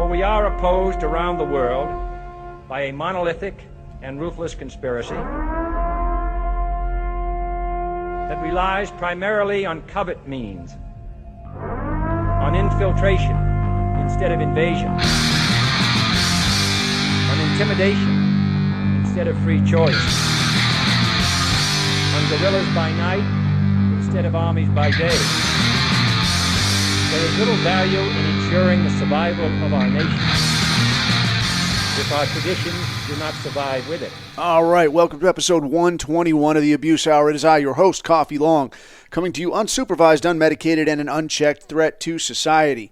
we are opposed around the world by a monolithic and ruthless conspiracy that relies primarily on covert means, on infiltration instead of invasion, on intimidation instead of free choice, on guerrillas by night instead of armies by day. There is little value in ensuring the survival of our nation if our traditions do not survive with it. All right, welcome to episode 121 of the Abuse Hour. It is I, your host, Coffee Long, coming to you unsupervised, unmedicated, and an unchecked threat to society.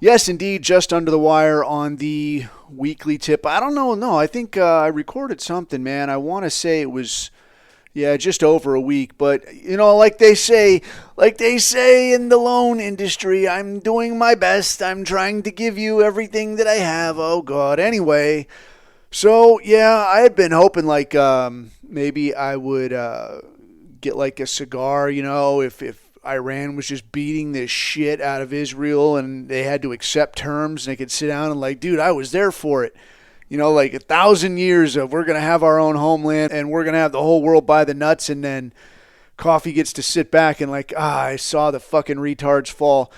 Yes, indeed, just under the wire on the weekly tip. I don't know, I think I recorded something, man. I want to say it was, just over a week. But, like they say in the loan industry, I'm doing my best. I'm trying to give you everything that I have. Oh, God. Anyway, so, I had been hoping, maybe I would get, a cigar, if Iran was just beating this shit out of Israel and they had to accept terms and they could sit down and dude, I was there for it. 1,000 years of we're going to have our own homeland and we're going to have the whole world by the nuts, and then Coffee gets to sit back and I saw the fucking retards fall.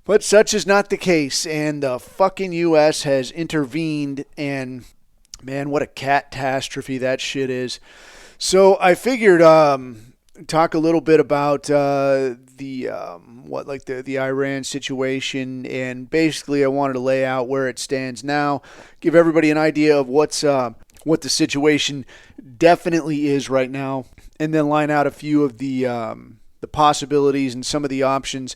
But such is not the case, and the fucking U.S. has intervened, and man, what a catastrophe that shit is. So I figured talk a little bit about the Iran situation, and basically I wanted to lay out where it stands now, give everybody an idea of what the situation definitely is right now, and then line out a few of the possibilities and some of the options.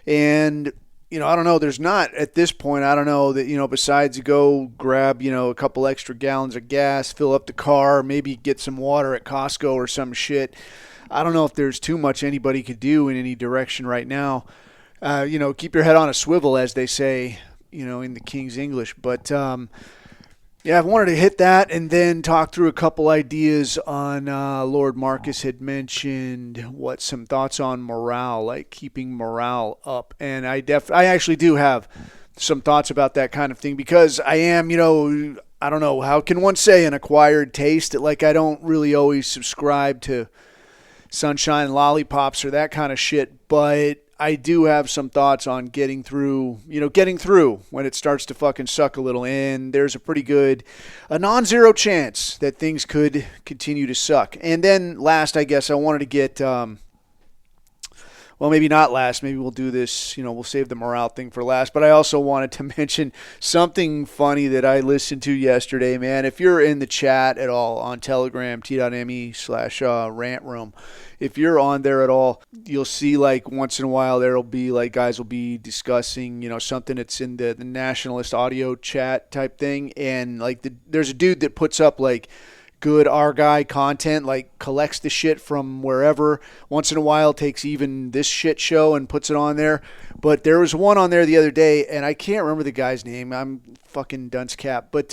And I don't know, there's not at this point, I don't know that, besides go grab, a couple extra gallons of gas, fill up the car, maybe get some water at Costco or some shit. I don't know if there's too much anybody could do in any direction right now. Keep your head on a swivel, as they say, in the King's English. But, I wanted to hit that and then talk through a couple ideas on Lord Marcus had mentioned some thoughts on morale, keeping morale up. And I actually do have some thoughts about that kind of thing, because I am, I don't know, how can one say an acquired taste? I don't really always subscribe to sunshine and lollipops or that kind of shit, but I do have some thoughts on getting through when it starts to fucking suck a little, and there's a non-zero chance that things could continue to suck. And then last, I guess I wanted to get, well, maybe not last, maybe we'll do this, we'll save the morale thing for last, but I also wanted to mention something funny that I listened to yesterday, man. If you're in the chat at all on Telegram, t.me/rant room, if you're on there at all, you'll see once in a while there'll be guys will be discussing, something that's in the nationalist audio chat type thing. And there's a dude that puts up good our guy content, collects the shit from wherever. Once in a while takes even this shit show and puts it on there. But there was one on there the other day, and I can't remember the guy's name. I'm fucking dunce cap. But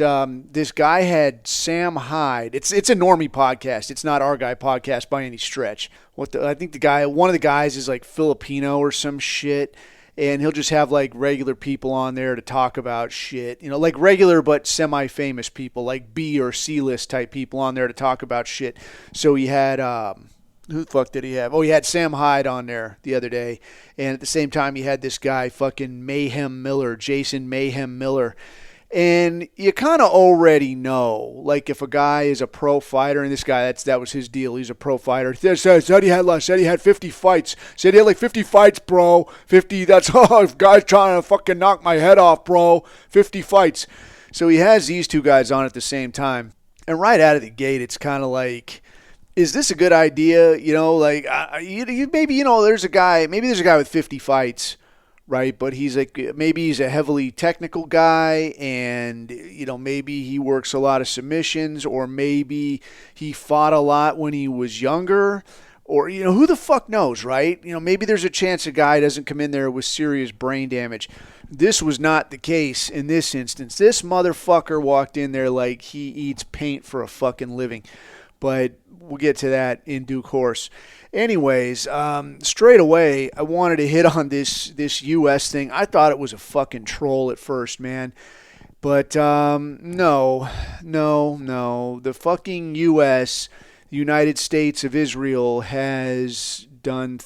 this guy had Sam Hyde. It's a normie podcast. It's not our guy podcast by any stretch. I think one of the guys is Filipino or some shit. And he'll just have regular people on there to talk about shit, regular but semi-famous people, like B or C list type people on there to talk about shit. So he had, who the fuck did he have? Oh, he had Sam Hyde on there the other day. And at the same time, he had this guy fucking Jason Mayhem Miller. And you kind of already know, if a guy is a pro fighter, and this guy, that was his deal. He's a pro fighter. Said he had 50 fights. Said he had 50 fights, bro. 50, that's all. Guy's trying to fucking knock my head off, bro. 50 fights. So he has these two guys on at the same time. And right out of the gate, it's kind of is this a good idea? Maybe, there's a guy with 50 fights. Right, but he's maybe he's a heavily technical guy, and maybe he works a lot of submissions, or maybe he fought a lot when he was younger, or who the fuck knows, right? Maybe there's a chance a guy doesn't come in there with serious brain damage. This was not the case in this instance. This motherfucker walked in there like he eats paint for a fucking living, but we'll get to that in due course. Anyways, straight away, I wanted to hit on this U.S. thing. I thought it was a fucking troll at first, man. But no. The fucking U.S., the United States of Israel, has done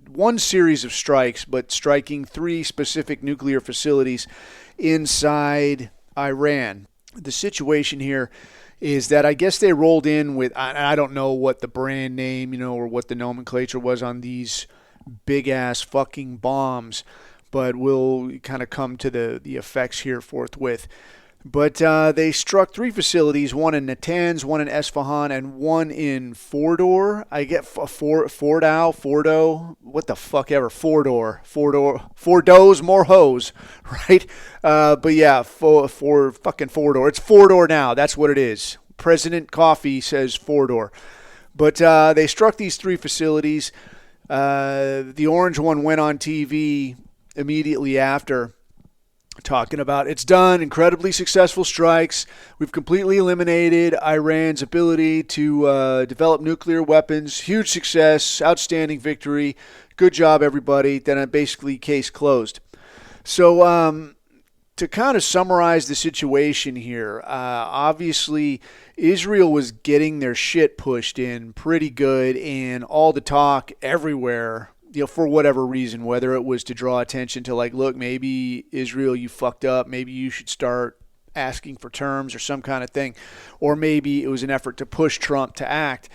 one series of strikes, but striking 3 specific nuclear facilities inside Iran. The situation here is that I guess they rolled in with, I don't know what the brand name, or what the nomenclature was on these big ass fucking bombs, but we'll kind of come to the effects here forthwith. But they struck 3 facilities, one in Natanz, one in Esfahan, and one in FORDO. I get FORDO, what the fuck ever, FORDO'S, more hose, right? But yeah, for fucking FORDO. It's FORDO now, that's what it is. President Coffee says FORDO. But they struck these 3 facilities. The orange one went on TV immediately after, talking about it's done, incredibly successful strikes. We've completely eliminated Iran's ability to develop nuclear weapons. Huge success, outstanding victory. Good job, everybody. Then basically case closed. So to kind of summarize the situation here, obviously Israel was getting their shit pushed in pretty good, and all the talk everywhere, for whatever reason, whether it was to draw attention to like, look, maybe Israel, you fucked up, maybe you should start asking for terms or some kind of thing, or maybe it was an effort to push Trump to act.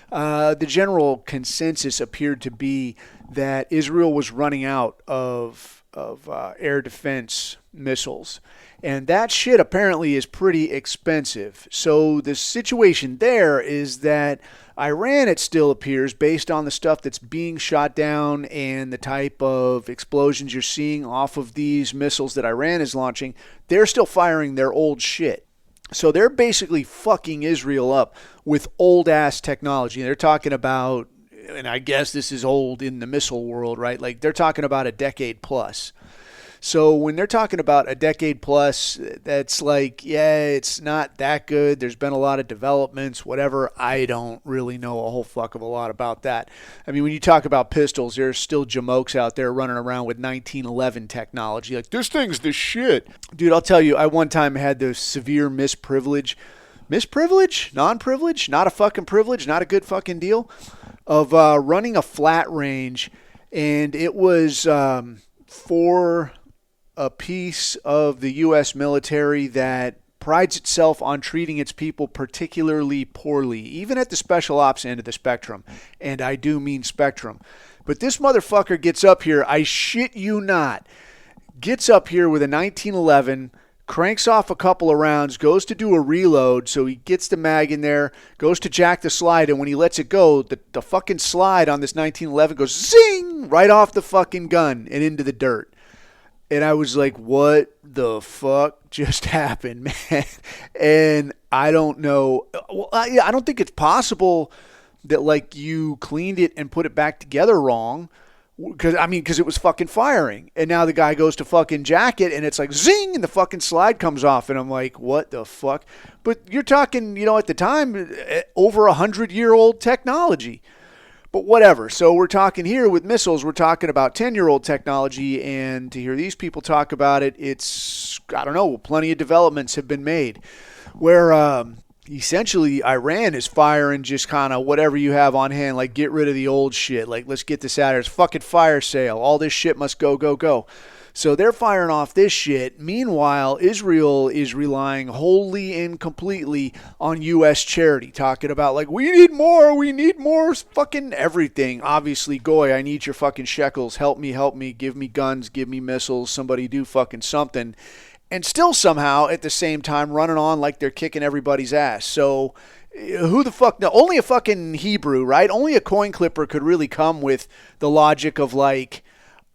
The general consensus appeared to be that Israel was running out of air defense missiles, and that shit apparently is pretty expensive. So the situation there is that Iran, it still appears, based on the stuff that's being shot down and the type of explosions you're seeing off of these missiles that Iran is launching, they're still firing their old shit. So they're basically fucking Israel up with old-ass technology. They're talking about, and I guess this is old in the missile world, right? Like, they're talking about a decade plus. So when they're talking about a decade plus, that's like, yeah, it's not that good. There's been a lot of developments, whatever. I don't really know a whole fuck of a lot about that. I mean, when you talk about pistols, there's still jamokes out there running around with 1911 technology. Like, this thing's the shit. Dude, I'll tell you, I one time had the severe misprivilege, non-privilege, not a fucking privilege, not a good fucking deal, of running a flat range, and it was for a piece of the U.S. military that prides itself on treating its people particularly poorly, even at the special ops end of the spectrum. And I do mean spectrum. But this motherfucker gets up here, I shit you not, gets up here with a 1911, cranks off a couple of rounds, goes to do a reload, so he gets the mag in there, goes to jack the slide, and when he lets it go, the fucking slide on this 1911 goes zing right off the fucking gun and into the dirt. And I was like, what the fuck just happened, man? And I don't know. Well, I don't think it's possible that, like, you cleaned it and put it back together wrong. Because it was fucking firing. And now the guy goes to fucking jack it, and it's like, zing, and the fucking slide comes off. And I'm like, what the fuck? But you're talking, at the time, over 100-year-old technology. But whatever. So we're talking here with missiles, we're talking about 10-year-old technology, and to hear these people talk about it, it's, I don't know, plenty of developments have been made where essentially Iran is firing just kind of whatever you have on hand, like get rid of the old shit, like let's get this out of here. It's fucking fire sale. All this shit must go, go, go. So they're firing off this shit. Meanwhile, Israel is relying wholly and completely on U.S. charity, talking about like, we need more fucking everything. Obviously, Goy, I need your fucking shekels. Help me, give me guns, give me missiles, somebody do fucking something. And still somehow at the same time running on like they're kicking everybody's ass. So who the fuck? No, only a fucking Hebrew, right? Only a coin clipper could really come with the logic of like,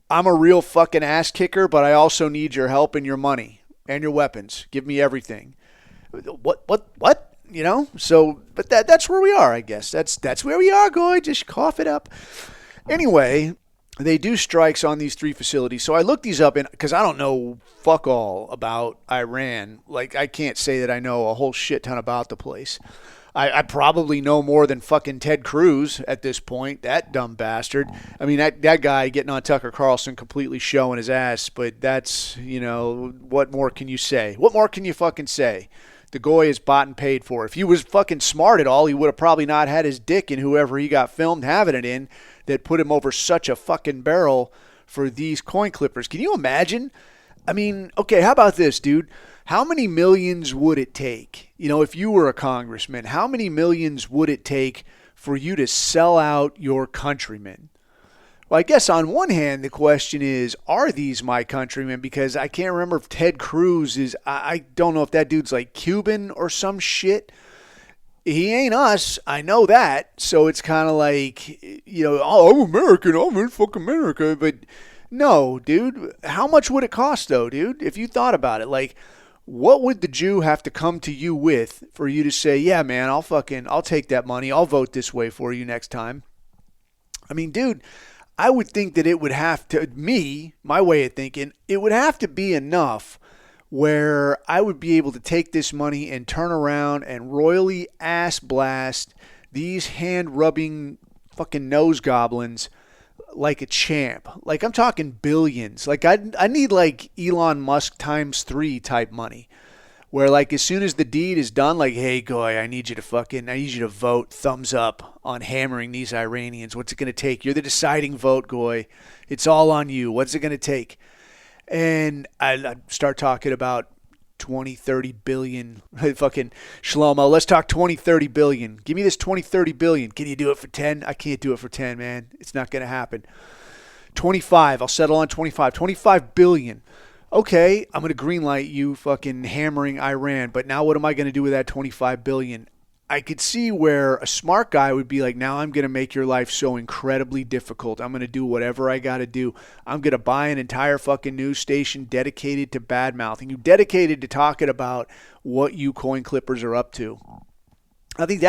I'm a real fucking ass kicker, but I also need your help and your money and your weapons. Give me everything. What? So, but that's where we are, I guess. That's where we are, Goy. Just cough it up. Anyway, they do strikes on these 3 facilities. So I looked these up because I don't know fuck all about Iran. Like, I can't say that I know a whole shit ton about the place. I probably know more than fucking Ted Cruz at this point, that dumb bastard. I mean, that guy getting on Tucker Carlson completely showing his ass, but that's, what more can you say? What more can you fucking say? The goy is bought and paid for. If he was fucking smart at all, he would have probably not had his dick in whoever he got filmed having it in that put him over such a fucking barrel for these coin clippers. Can you imagine? I mean, okay, how about this, dude? How many millions would it take, if you were a congressman, how many millions would it take for you to sell out your countrymen? Well, I guess on one hand, the question is, are these my countrymen? Because I can't remember if Ted Cruz is, I don't know if that dude's like Cuban or some shit. He ain't us. I know that. So it's kind of like, oh, I'm American. I'm in fucking America. But no, dude. How much would it cost, though, dude? If you thought about it, like, what would the Jew have to come to you with for you to say, yeah, man, I'll take that money. I'll vote this way for you next time. I mean, dude, I would think that it would have to, my way of thinking, it would have to be enough where I would be able to take this money and turn around and royally ass blast these hand-rubbing fucking nose goblins like a champ. Like, I'm talking billions. Like, I need like Elon Musk times 3 type money. Where like as soon as the deed is done, like, hey goy, I need you to vote thumbs up on hammering these Iranians. What's it gonna take? You're the deciding vote, goy. It's all on you. What's it gonna take? And I start talking about 20, 30 billion. Fucking Shlomo, let's talk 20, 30 billion. Give me this 20, 30 billion. Can you do it for 10? I can't do it for 10, man. It's not going to happen. 25. I'll settle on 25. 25 billion. Okay, I'm going to greenlight you fucking hammering Iran. But now what am I going to do with that 25 billion? I could see where a smart guy would be like, now I'm going to make your life so incredibly difficult. I'm going to do whatever I got to do. I'm going to buy an entire fucking news station dedicated to bad-mouthing you, dedicated to talking about what you coin clippers are up to. I think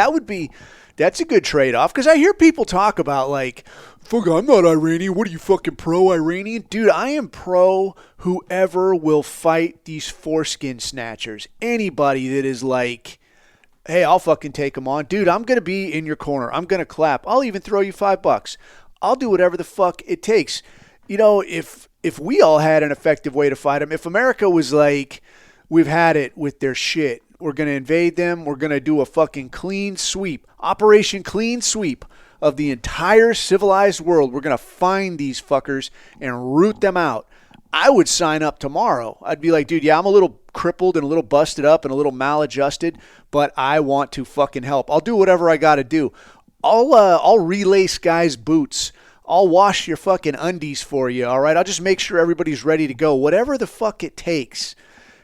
that's a good trade-off, because I hear people talk about like, fuck, I'm not Iranian. What are you, fucking pro-Iranian? Dude, I am pro whoever will fight these foreskin snatchers. Anybody that is like, hey, I'll fucking take them on. Dude, I'm going to be in your corner. I'm going to clap. I'll even throw you $5. I'll do whatever the fuck it takes. If we all had an effective way to fight them, if America was like, we've had it with their shit, we're going to invade them, we're going to do a fucking clean sweep, Operation Clean Sweep of the entire civilized world. We're going to find these fuckers and root them out. I would sign up tomorrow. I'd be like, dude, yeah, I'm a little crippled and a little busted up and a little maladjusted, but I want to fucking help. I'll do whatever I got to do. I'll relace guys' boots. I'll wash your fucking undies for you, all right? I'll just make sure everybody's ready to go, whatever the fuck it takes.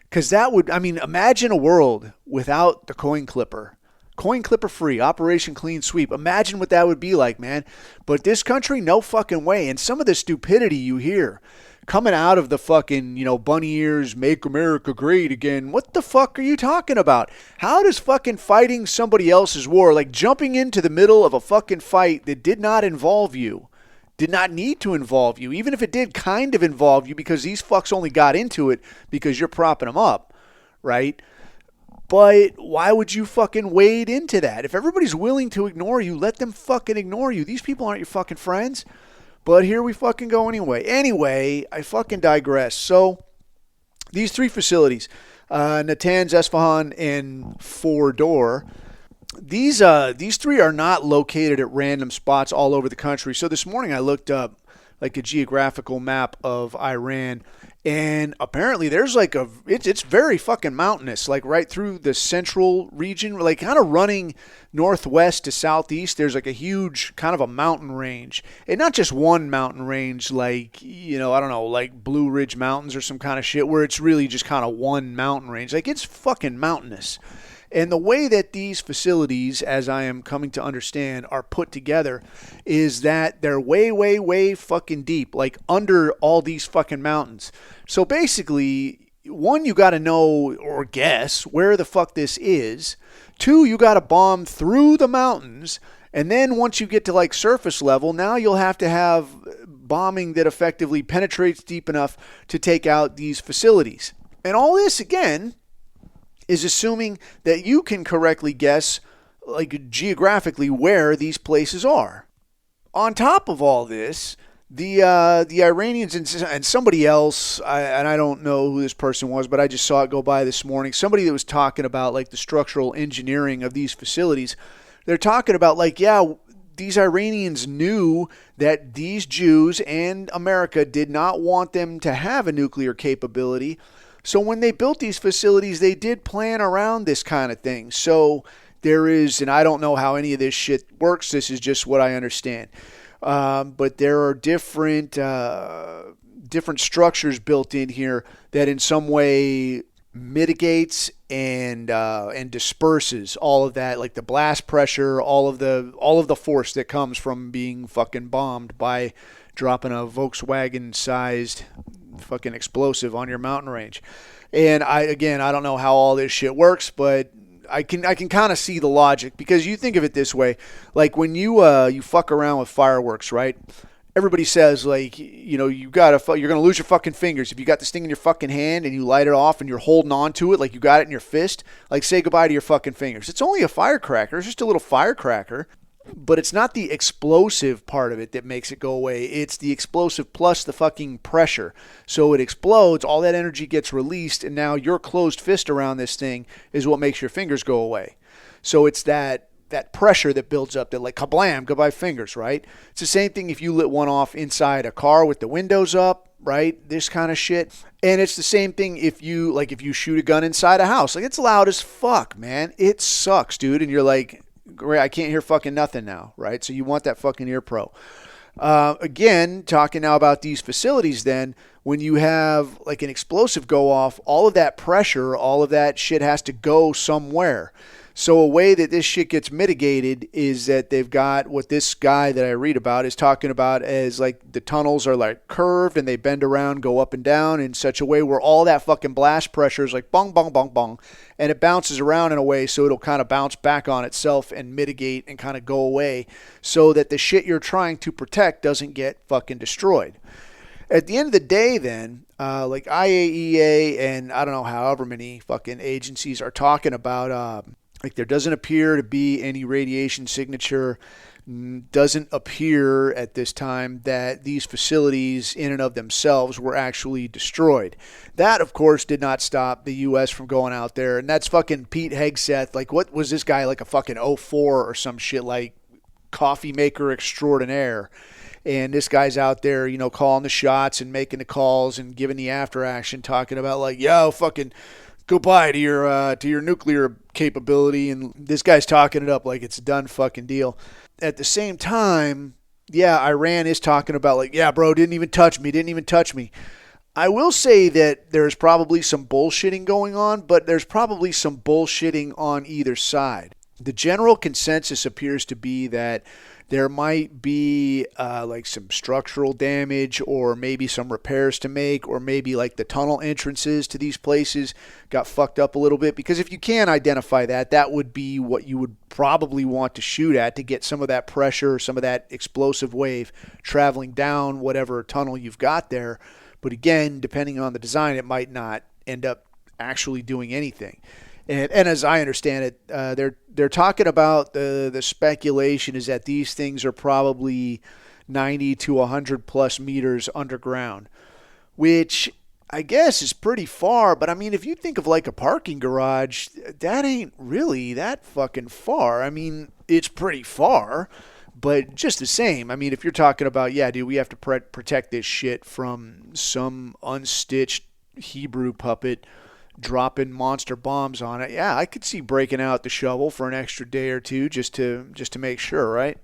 Because imagine a world without the coin clipper. Coin clipper free, Operation Clean Sweep. Imagine what that would be like, man. But this country, no fucking way. And some of the stupidity you hear coming out of the fucking, bunny ears, make America great again. What the fuck are you talking about? How does fucking fighting somebody else's war, like jumping into the middle of a fucking fight that did not involve you, did not need to involve you, even if it did kind of involve you because these fucks only got into it because you're propping them up, right? But why would you fucking wade into that? If everybody's willing to ignore you, let them fucking ignore you. These people aren't your fucking friends. But here we fucking go anyway. Anyway, I fucking digress. So, these 3 facilities, Natanz, Esfahan, and FORDO'S, these 3 are not located at random spots all over the country. So this morning I looked up like a geographical map of Iran, and apparently there's like it's very fucking mountainous, like right through the central region, like kind of running northwest to southeast. There's like a huge kind of a mountain range, and not just one mountain range, like, I don't know, like Blue Ridge Mountains or some kind of shit where it's really just kind of one mountain range. Like, it's fucking mountainous. And the way that these facilities, as I am coming to understand, are put together is that they're way, way, way fucking deep, like under all these fucking mountains. So basically, 1, you got to know or guess where the fuck this is. 2, you got to bomb through the mountains. And then once you get to like surface level, now you'll have to have bombing that effectively penetrates deep enough to take out these facilities. And all this, again, is assuming that you can correctly guess like geographically where these places are. On top of all this, the Iranians and somebody else, and I don't know who this person was, but I just saw it go by this morning. Somebody that was talking about like the structural engineering of these facilities. They're talking about like, yeah, these Iranians knew that these Jews and America did not want them to have a nuclear capability. So when they built these facilities, they did plan around this kind of thing. So there is, and I don't know how any of this shit works. This is just what I understand. But there are different structures built in here that in some way mitigates and disperses all of that, like the blast pressure, all of the force that comes from being fucking bombed by dropping a Volkswagen-sized fucking explosive on your mountain range. And I don't know how all this shit works, but I can kind of see the logic, because you think of it this way, like when you fuck around with fireworks, right? Everybody says, like, you know, you're going to lose your fucking fingers. If you got this thing in your fucking hand and you light it off and you're holding on to it like you got it in your fist, like, say goodbye to your fucking fingers. It's only a firecracker. It's just a little firecracker. But it's not the explosive part of it that makes it go away. It's the explosive plus the fucking pressure. So it explodes, all that energy gets released, and now your closed fist around this thing is what makes your fingers go away. So it's that pressure that builds up, that like kablam, goodbye fingers, right? It's the same thing if you lit one off inside a car with the windows up, right? This kind of shit. And it's the same thing if you shoot a gun inside a house. Like, it's loud as fuck, man. It sucks, dude. And you're like, great, I can't hear fucking nothing now, right? So you want that fucking ear pro. Again, talking now about these facilities then, when you have like an explosive go off, all of that pressure, all of that shit has to go somewhere. So a way that this shit gets mitigated is that they've got what this guy that I read about is talking about as like the tunnels are like curved and they bend around, go up and down in such a way where all that fucking blast pressure is like bong, bong, bong, bong. And it bounces around in a way so it'll kind of bounce back on itself and mitigate and kind of go away so that the shit you're trying to protect doesn't get fucking destroyed. At the end of the day then, like IAEA and I don't know however many fucking agencies are talking about like there doesn't appear to be any radiation signature, doesn't appear at this time that these facilities in and of themselves were actually destroyed. That, of course, did not stop the U.S. from going out there. And that's fucking Pete Hegseth. Like, what was this guy, like a fucking 04 or some shit, like coffee maker extraordinaire? And this guy's out there, you know, calling the shots and making the calls and giving the after action, talking about like, yo, fucking goodbye to your nuclear capability. And this guy's talking it up like it's a done fucking deal. At the same time, yeah, Iran is talking about like, yeah, bro, didn't even touch me. I will say that there's probably some bullshitting going on, but there's probably some bullshitting on either side. The general consensus appears to be that there might be like some structural damage or maybe some repairs to make, or maybe like the tunnel entrances to these places got fucked up a little bit. Because if you can identify that, that would be what you would probably want to shoot at to get some of that pressure, some of that explosive wave traveling down whatever tunnel you've got there. But again, depending on the design, it might not end up actually doing anything. And as I understand it, they're talking about the speculation is that these things are probably 90 to 100 plus meters underground, which I guess is pretty far. But I mean, if you think of like a parking garage, that ain't really that fucking far. I mean, it's pretty far, but just the same. I mean, if you're talking about, yeah, dude, we have to protect this shit from some unstitched Hebrew puppet dropping monster bombs on it. Yeah, I could see breaking out the shovel for an extra day or two just to make sure, right?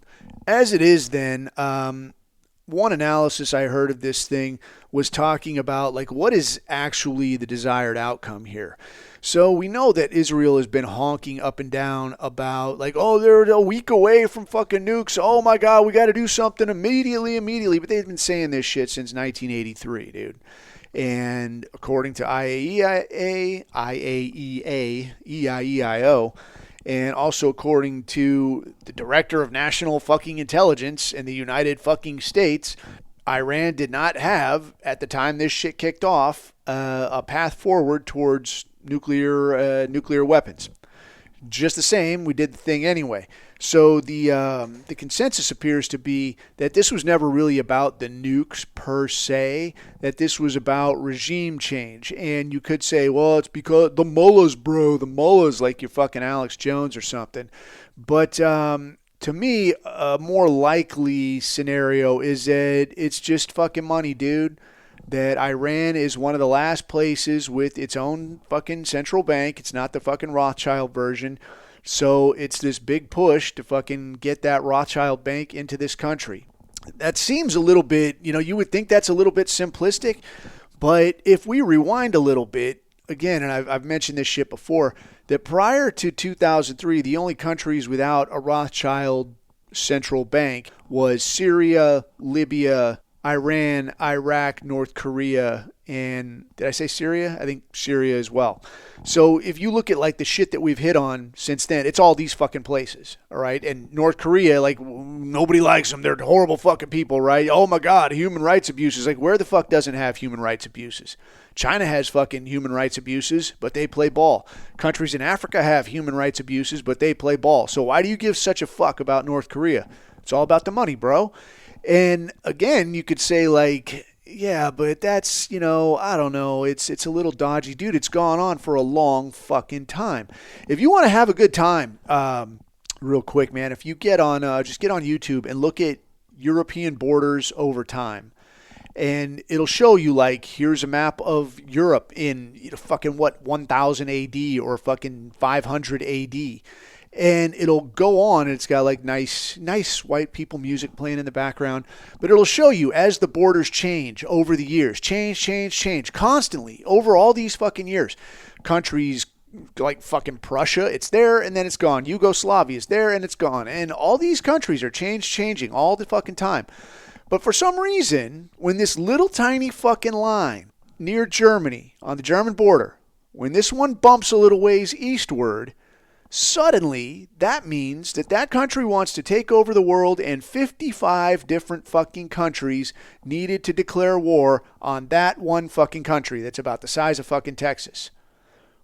As it is then, one analysis I heard of this thing was talking about like what is actually the desired outcome here. So we know that Israel has been honking up and down about like, oh, they're a week away from fucking nukes. Oh my God, we got to do something immediately. But they've been saying this shit since 1983, dude. And according to IAEA, EIEIO, and also according to the Director of National Fucking Intelligence in the United fucking States, Iran did not have, at the time this shit kicked off, a path forward towards nuclear weapons. Just the same, we did the thing anyway. So the consensus appears to be that this was never really about the nukes per se, that this was about regime change. And you could say, well, it's because the mullahs, bro, the mullahs, like you're fucking Alex Jones or something. But to me, a more likely scenario is that it's just fucking money, dude. That Iran is one of the last places with its own fucking central bank. It's not the fucking Rothschild version. So it's this big push to fucking get that Rothschild bank into this country. That seems a little bit, you would think that's a little bit simplistic. But if we rewind a little bit, again, and I've mentioned this shit before, that prior to 2003, the only countries without a Rothschild central bank was Syria, Libya, Iran, Iraq, North Korea, and did I say Syria? I think Syria as well. So if you look at like the shit that we've hit on since then, it's all these fucking places, all right? And North Korea, like nobody likes them. They're horrible fucking people, right? Oh my God, human rights abuses. Like where the fuck doesn't have human rights abuses? China has fucking human rights abuses, but they play ball. Countries in Africa have human rights abuses, but they play ball. So why do you give such a fuck about North Korea? It's all about the money, bro. And again, you could say like, yeah, but that's, I don't know. It's a little dodgy. Dude, it's gone on for a long fucking time. If you want to have a good time, real quick, man, if you get on, just get on YouTube and look at European borders over time. And it'll show you like, here's a map of Europe in fucking 1000 AD or fucking 500 AD. And it'll go on, and it's got like nice white people music playing in the background. But it'll show you as the borders change over the years. Change. Constantly. Over all these fucking years. Countries like fucking Prussia, it's there and then it's gone. Yugoslavia is there and it's gone. And all these countries are changing all the fucking time. But for some reason, when this little tiny fucking line near Germany, on the German border, when this one bumps a little ways eastward, suddenly, that means that that country wants to take over the world and 55 different fucking countries needed to declare war on that one fucking country that's about the size of fucking Texas.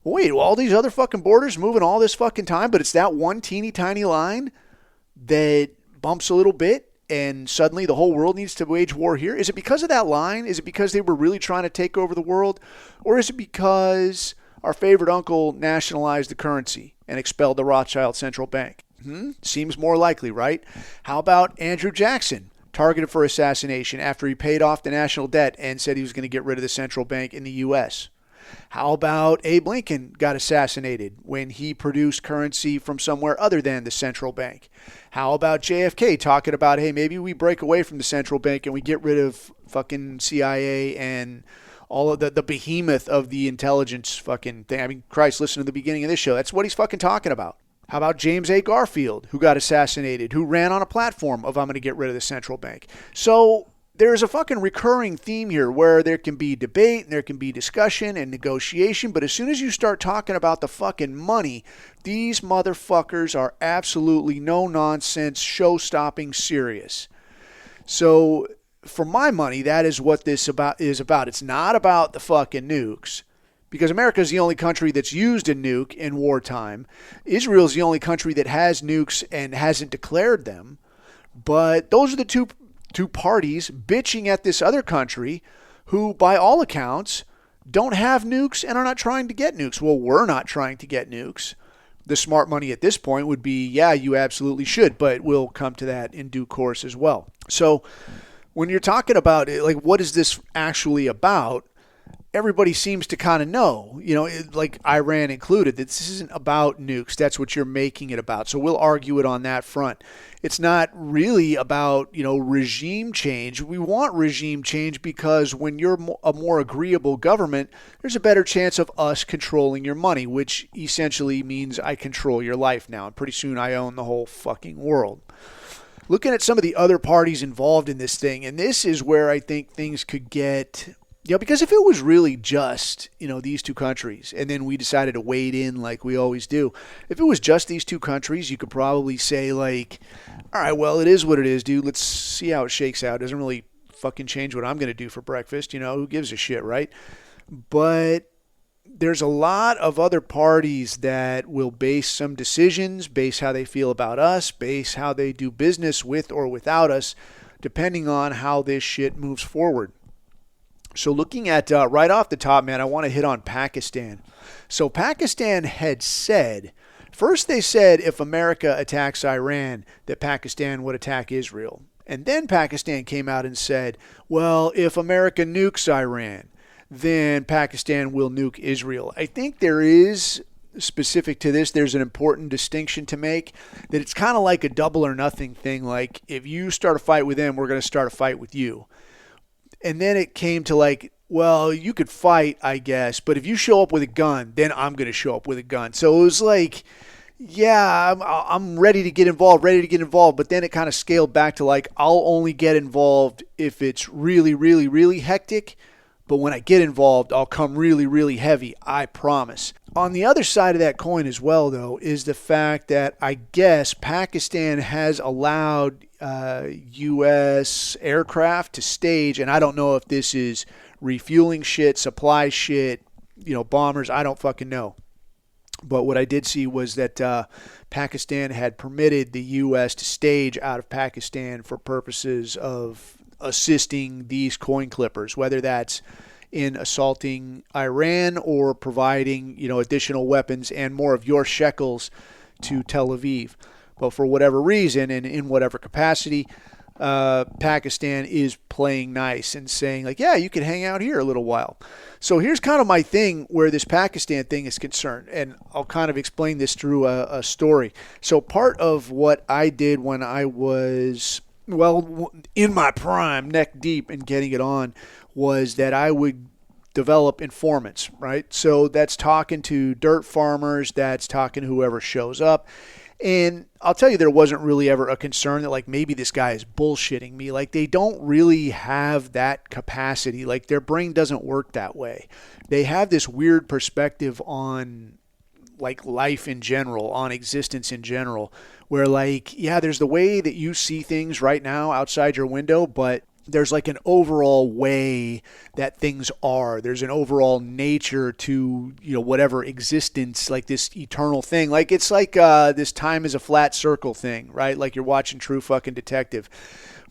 Wait, well, all these other fucking borders moving all this fucking time, but it's that one teeny tiny line that bumps a little bit and suddenly the whole world needs to wage war here? Is it because of that line? Is it because they were really trying to take over the world? Or is it because our favorite uncle nationalized the currency and expelled the Rothschild central bank? Seems more likely, right? How about Andrew Jackson, targeted for assassination after he paid off the national debt and said he was going to get rid of the central bank in the U.S.? How about Abe Lincoln got assassinated when he produced currency from somewhere other than the central bank? How about JFK talking about, hey, maybe we break away from the central bank and we get rid of fucking CIA and all of the behemoth of the intelligence fucking thing. I mean, Christ, listen to the beginning of this show. That's what he's fucking talking about. How about James A. Garfield, who got assassinated, who ran on a platform of I'm going to get rid of the central bank? So there's a fucking recurring theme here where there can be debate and there can be discussion and negotiation, but as soon as you start talking about the fucking money, these motherfuckers are absolutely no-nonsense, show-stopping serious. So for my money, that is what this is about. It's not about the fucking nukes, because America is the only country that's used a nuke in wartime. Israel is the only country that has nukes and hasn't declared them. But those are the two parties bitching at this other country who, by all accounts, don't have nukes and are not trying to get nukes. Well, we're not trying to get nukes. The smart money at this point would be, yeah, you absolutely should, but we'll come to that in due course as well. So when you're talking about it, like, what is this actually about? Everybody seems to kind of know, like Iran included, that this isn't about nukes. That's what you're making it about. So we'll argue it on that front. It's not really about, regime change. We want regime change because when you're a more agreeable government, there's a better chance of us controlling your money, which essentially means I control your life now. And pretty soon I own the whole fucking world. Looking at some of the other parties involved in this thing, and this is where I think things could get... because if it was really just, these two countries, and then we decided to wade in like we always do, if it was just these two countries, you could probably say like, all right, well, it is what it is, dude. Let's see how it shakes out. It doesn't really fucking change what I'm going to do for breakfast. Who gives a shit, right? But there's a lot of other parties that will base some decisions, base how they feel about us, base how they do business with or without us, depending on how this shit moves forward. So looking at right off the top, man, I want to hit on Pakistan. So Pakistan had said, first they said if America attacks Iran, that Pakistan would attack Israel. And then Pakistan came out and said, well, if America nukes Iran, then Pakistan will nuke Israel. I think there is, specific to this, there's an important distinction to make, that it's kind of like a double or nothing thing. Like, if you start a fight with them, we're going to start a fight with you. And then it came to like, well, you could fight, I guess, but if you show up with a gun, then I'm going to show up with a gun. So it was like, yeah, I'm ready to get involved. But then it kind of scaled back to like, I'll only get involved if it's really, really, really hectic. But when I get involved, I'll come really, really heavy. I promise. On the other side of that coin as well, though, is the fact that I guess Pakistan has allowed U.S. aircraft to stage, and I don't know if this is refueling shit, supply shit, bombers. I don't fucking know. But what I did see was that Pakistan had permitted the U.S. to stage out of Pakistan for purposes of assisting these coin clippers, whether that's in assaulting Iran or providing, additional weapons and more of your shekels to Tel Aviv. But for whatever reason and in whatever capacity, Pakistan is playing nice and saying like, yeah, you can hang out here a little while. So here's kind of my thing where this Pakistan thing is concerned, and I'll kind of explain this through a story. So part of what I did when I was, in my prime, neck deep in getting it on, was that I would develop informants, right? So that's talking to dirt farmers, that's talking to whoever shows up. And I'll tell you, there wasn't really ever a concern that like maybe this guy is bullshitting me. Like they don't really have that capacity. Like their brain doesn't work that way. They have this weird perspective on like life in general, on existence in general, where like, yeah, there's the way that you see things right now outside your window, but there's like an overall way that things are. There's an overall nature to, whatever existence, like this eternal thing. Like it's like this time is a flat circle thing, right? Like you're watching True Fucking Detective.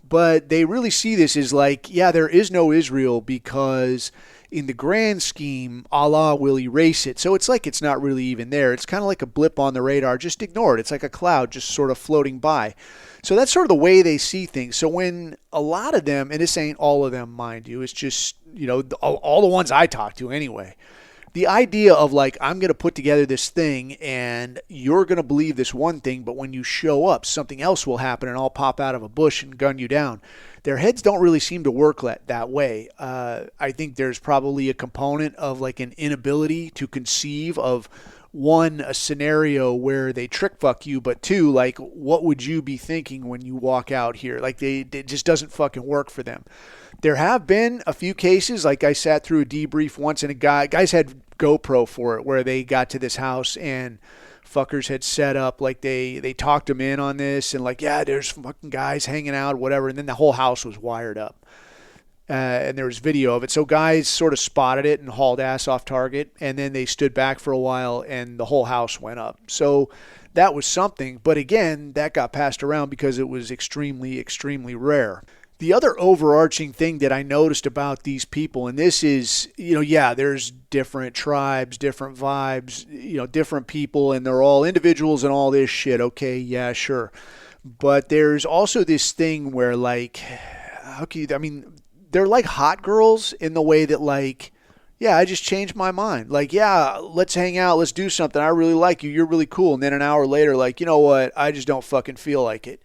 But they really see this as like, yeah, there is no Israel because in the grand scheme, Allah will erase it. So it's like it's not really even there. It's kind of like a blip on the radar. Just ignore it. It's like a cloud just sort of floating by. So that's sort of the way they see things. So when a lot of them, and this ain't all of them, mind you, it's just, all the ones I talk to anyway, the idea of like, I'm going to put together this thing and you're going to believe this one thing, but when you show up, something else will happen and I'll pop out of a bush and gun you down. Their heads don't really seem to work that way. I think there's probably a component of like an inability to conceive of, one, a scenario where they trick fuck you, but two, like, what would you be thinking when you walk out here? Like, it just doesn't fucking work for them. There have been a few cases, like I sat through a debrief once and guys had GoPro for it, where they got to this house and fuckers had set up, like they talked them in on this and like, yeah, there's fucking guys hanging out, whatever. And then the whole house was wired up. And there was video of it. So guys sort of spotted it and hauled ass off target. And then they stood back for a while and the whole house went up. So that was something. But again, that got passed around because it was extremely, extremely rare. The other overarching thing that I noticed about these people, and this is, there's different tribes, different vibes, different people, and they're all individuals and all this shit. Okay, yeah, sure. But there's also this thing where like, they're like hot girls in the way that like, yeah, I just changed my mind. Like, yeah, let's hang out. Let's do something. I really like you. You're really cool. And then an hour later, like, you know what? I just don't fucking feel like it.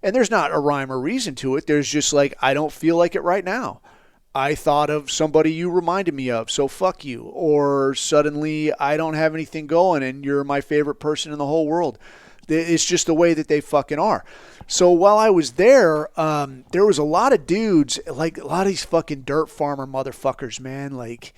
And there's not a rhyme or reason to it. There's just like, I don't feel like it right now. I thought of somebody you reminded me of, so fuck you. Or suddenly I don't have anything going and you're my favorite person in the whole world. It's just the way that they fucking are. So while I was there, there was a lot of dudes, like a lot of these fucking dirt farmer motherfuckers, man. Like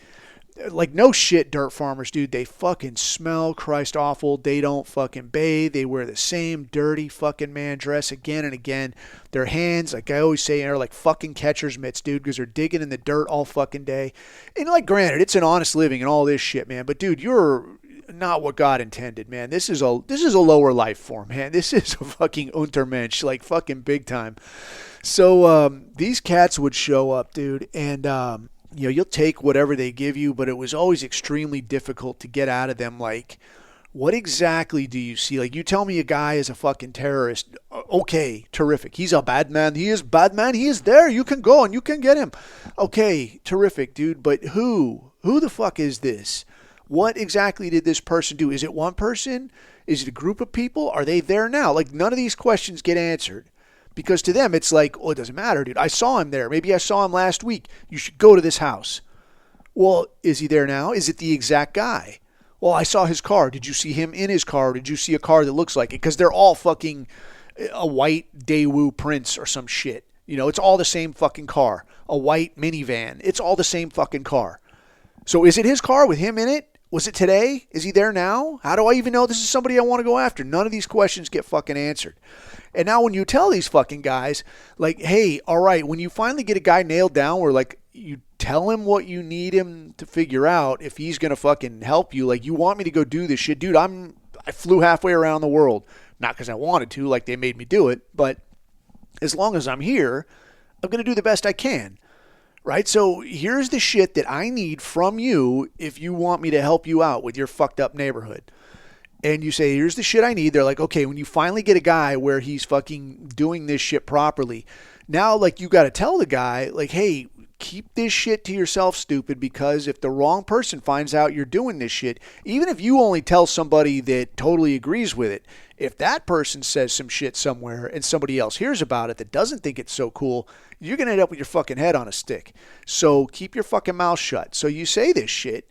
like no shit, dirt farmers, dude, they fucking smell Christ awful. They don't fucking bathe. They wear the same dirty fucking man dress again and again. Their hands, like I always say, are like fucking catcher's mitts, dude, because they're digging in the dirt all fucking day. And like, granted, it's an honest living and all this shit, man, but dude, you're not what God intended, man. This is a lower life form, man. This is a fucking Untermensch, like fucking big time. So these cats would show up, dude, and you'll take whatever they give you, but it was always extremely difficult to get out of them. Like, what exactly do you see? Like, you tell me a guy is a fucking terrorist. Okay, terrific. He's a bad man. He is bad man. He is there. You can go and you can get him. Okay, terrific, dude. But who? Who the fuck is this? What exactly did this person do? Is it one person? Is it a group of people? Are they there now? Like, none of these questions get answered. Because to them, it's like, oh, it doesn't matter, dude. I saw him there. Maybe I saw him last week. You should go to this house. Well, is he there now? Is it the exact guy? Well, I saw his car. Did you see him in his car? Or did you see a car that looks like it? Because they're all fucking a white Daewoo Prince or some shit. You know, it's all the same fucking car. A white minivan. It's all the same fucking car. So is it his car with him in it? Was it today? Is he there now? How do I even know this is somebody I want to go after? None of these questions get fucking answered. And now when you tell these fucking guys, like, hey, all right, when you finally get a guy nailed down where, like, you tell him what you need him to figure out if he's going to fucking help you. Like, you want me to go do this shit. Dude, I flew halfway around the world. Not because I wanted to, like they made me do it, but as long as I'm here, I'm going to do the best I can. Right? So here's the shit that I need from you if you want me to help you out with your fucked up neighborhood. And you say, here's the shit I need. They're like, okay, when you finally get a guy where he's fucking doing this shit properly, now, like, you got to tell the guy, like, hey, keep this shit to yourself, stupid, because if the wrong person finds out you're doing this shit, even if you only tell somebody that totally agrees with it, if that person says some shit somewhere and somebody else hears about it that doesn't think it's so cool, you're going to end up with your fucking head on a stick. So keep your fucking mouth shut. So you say this shit.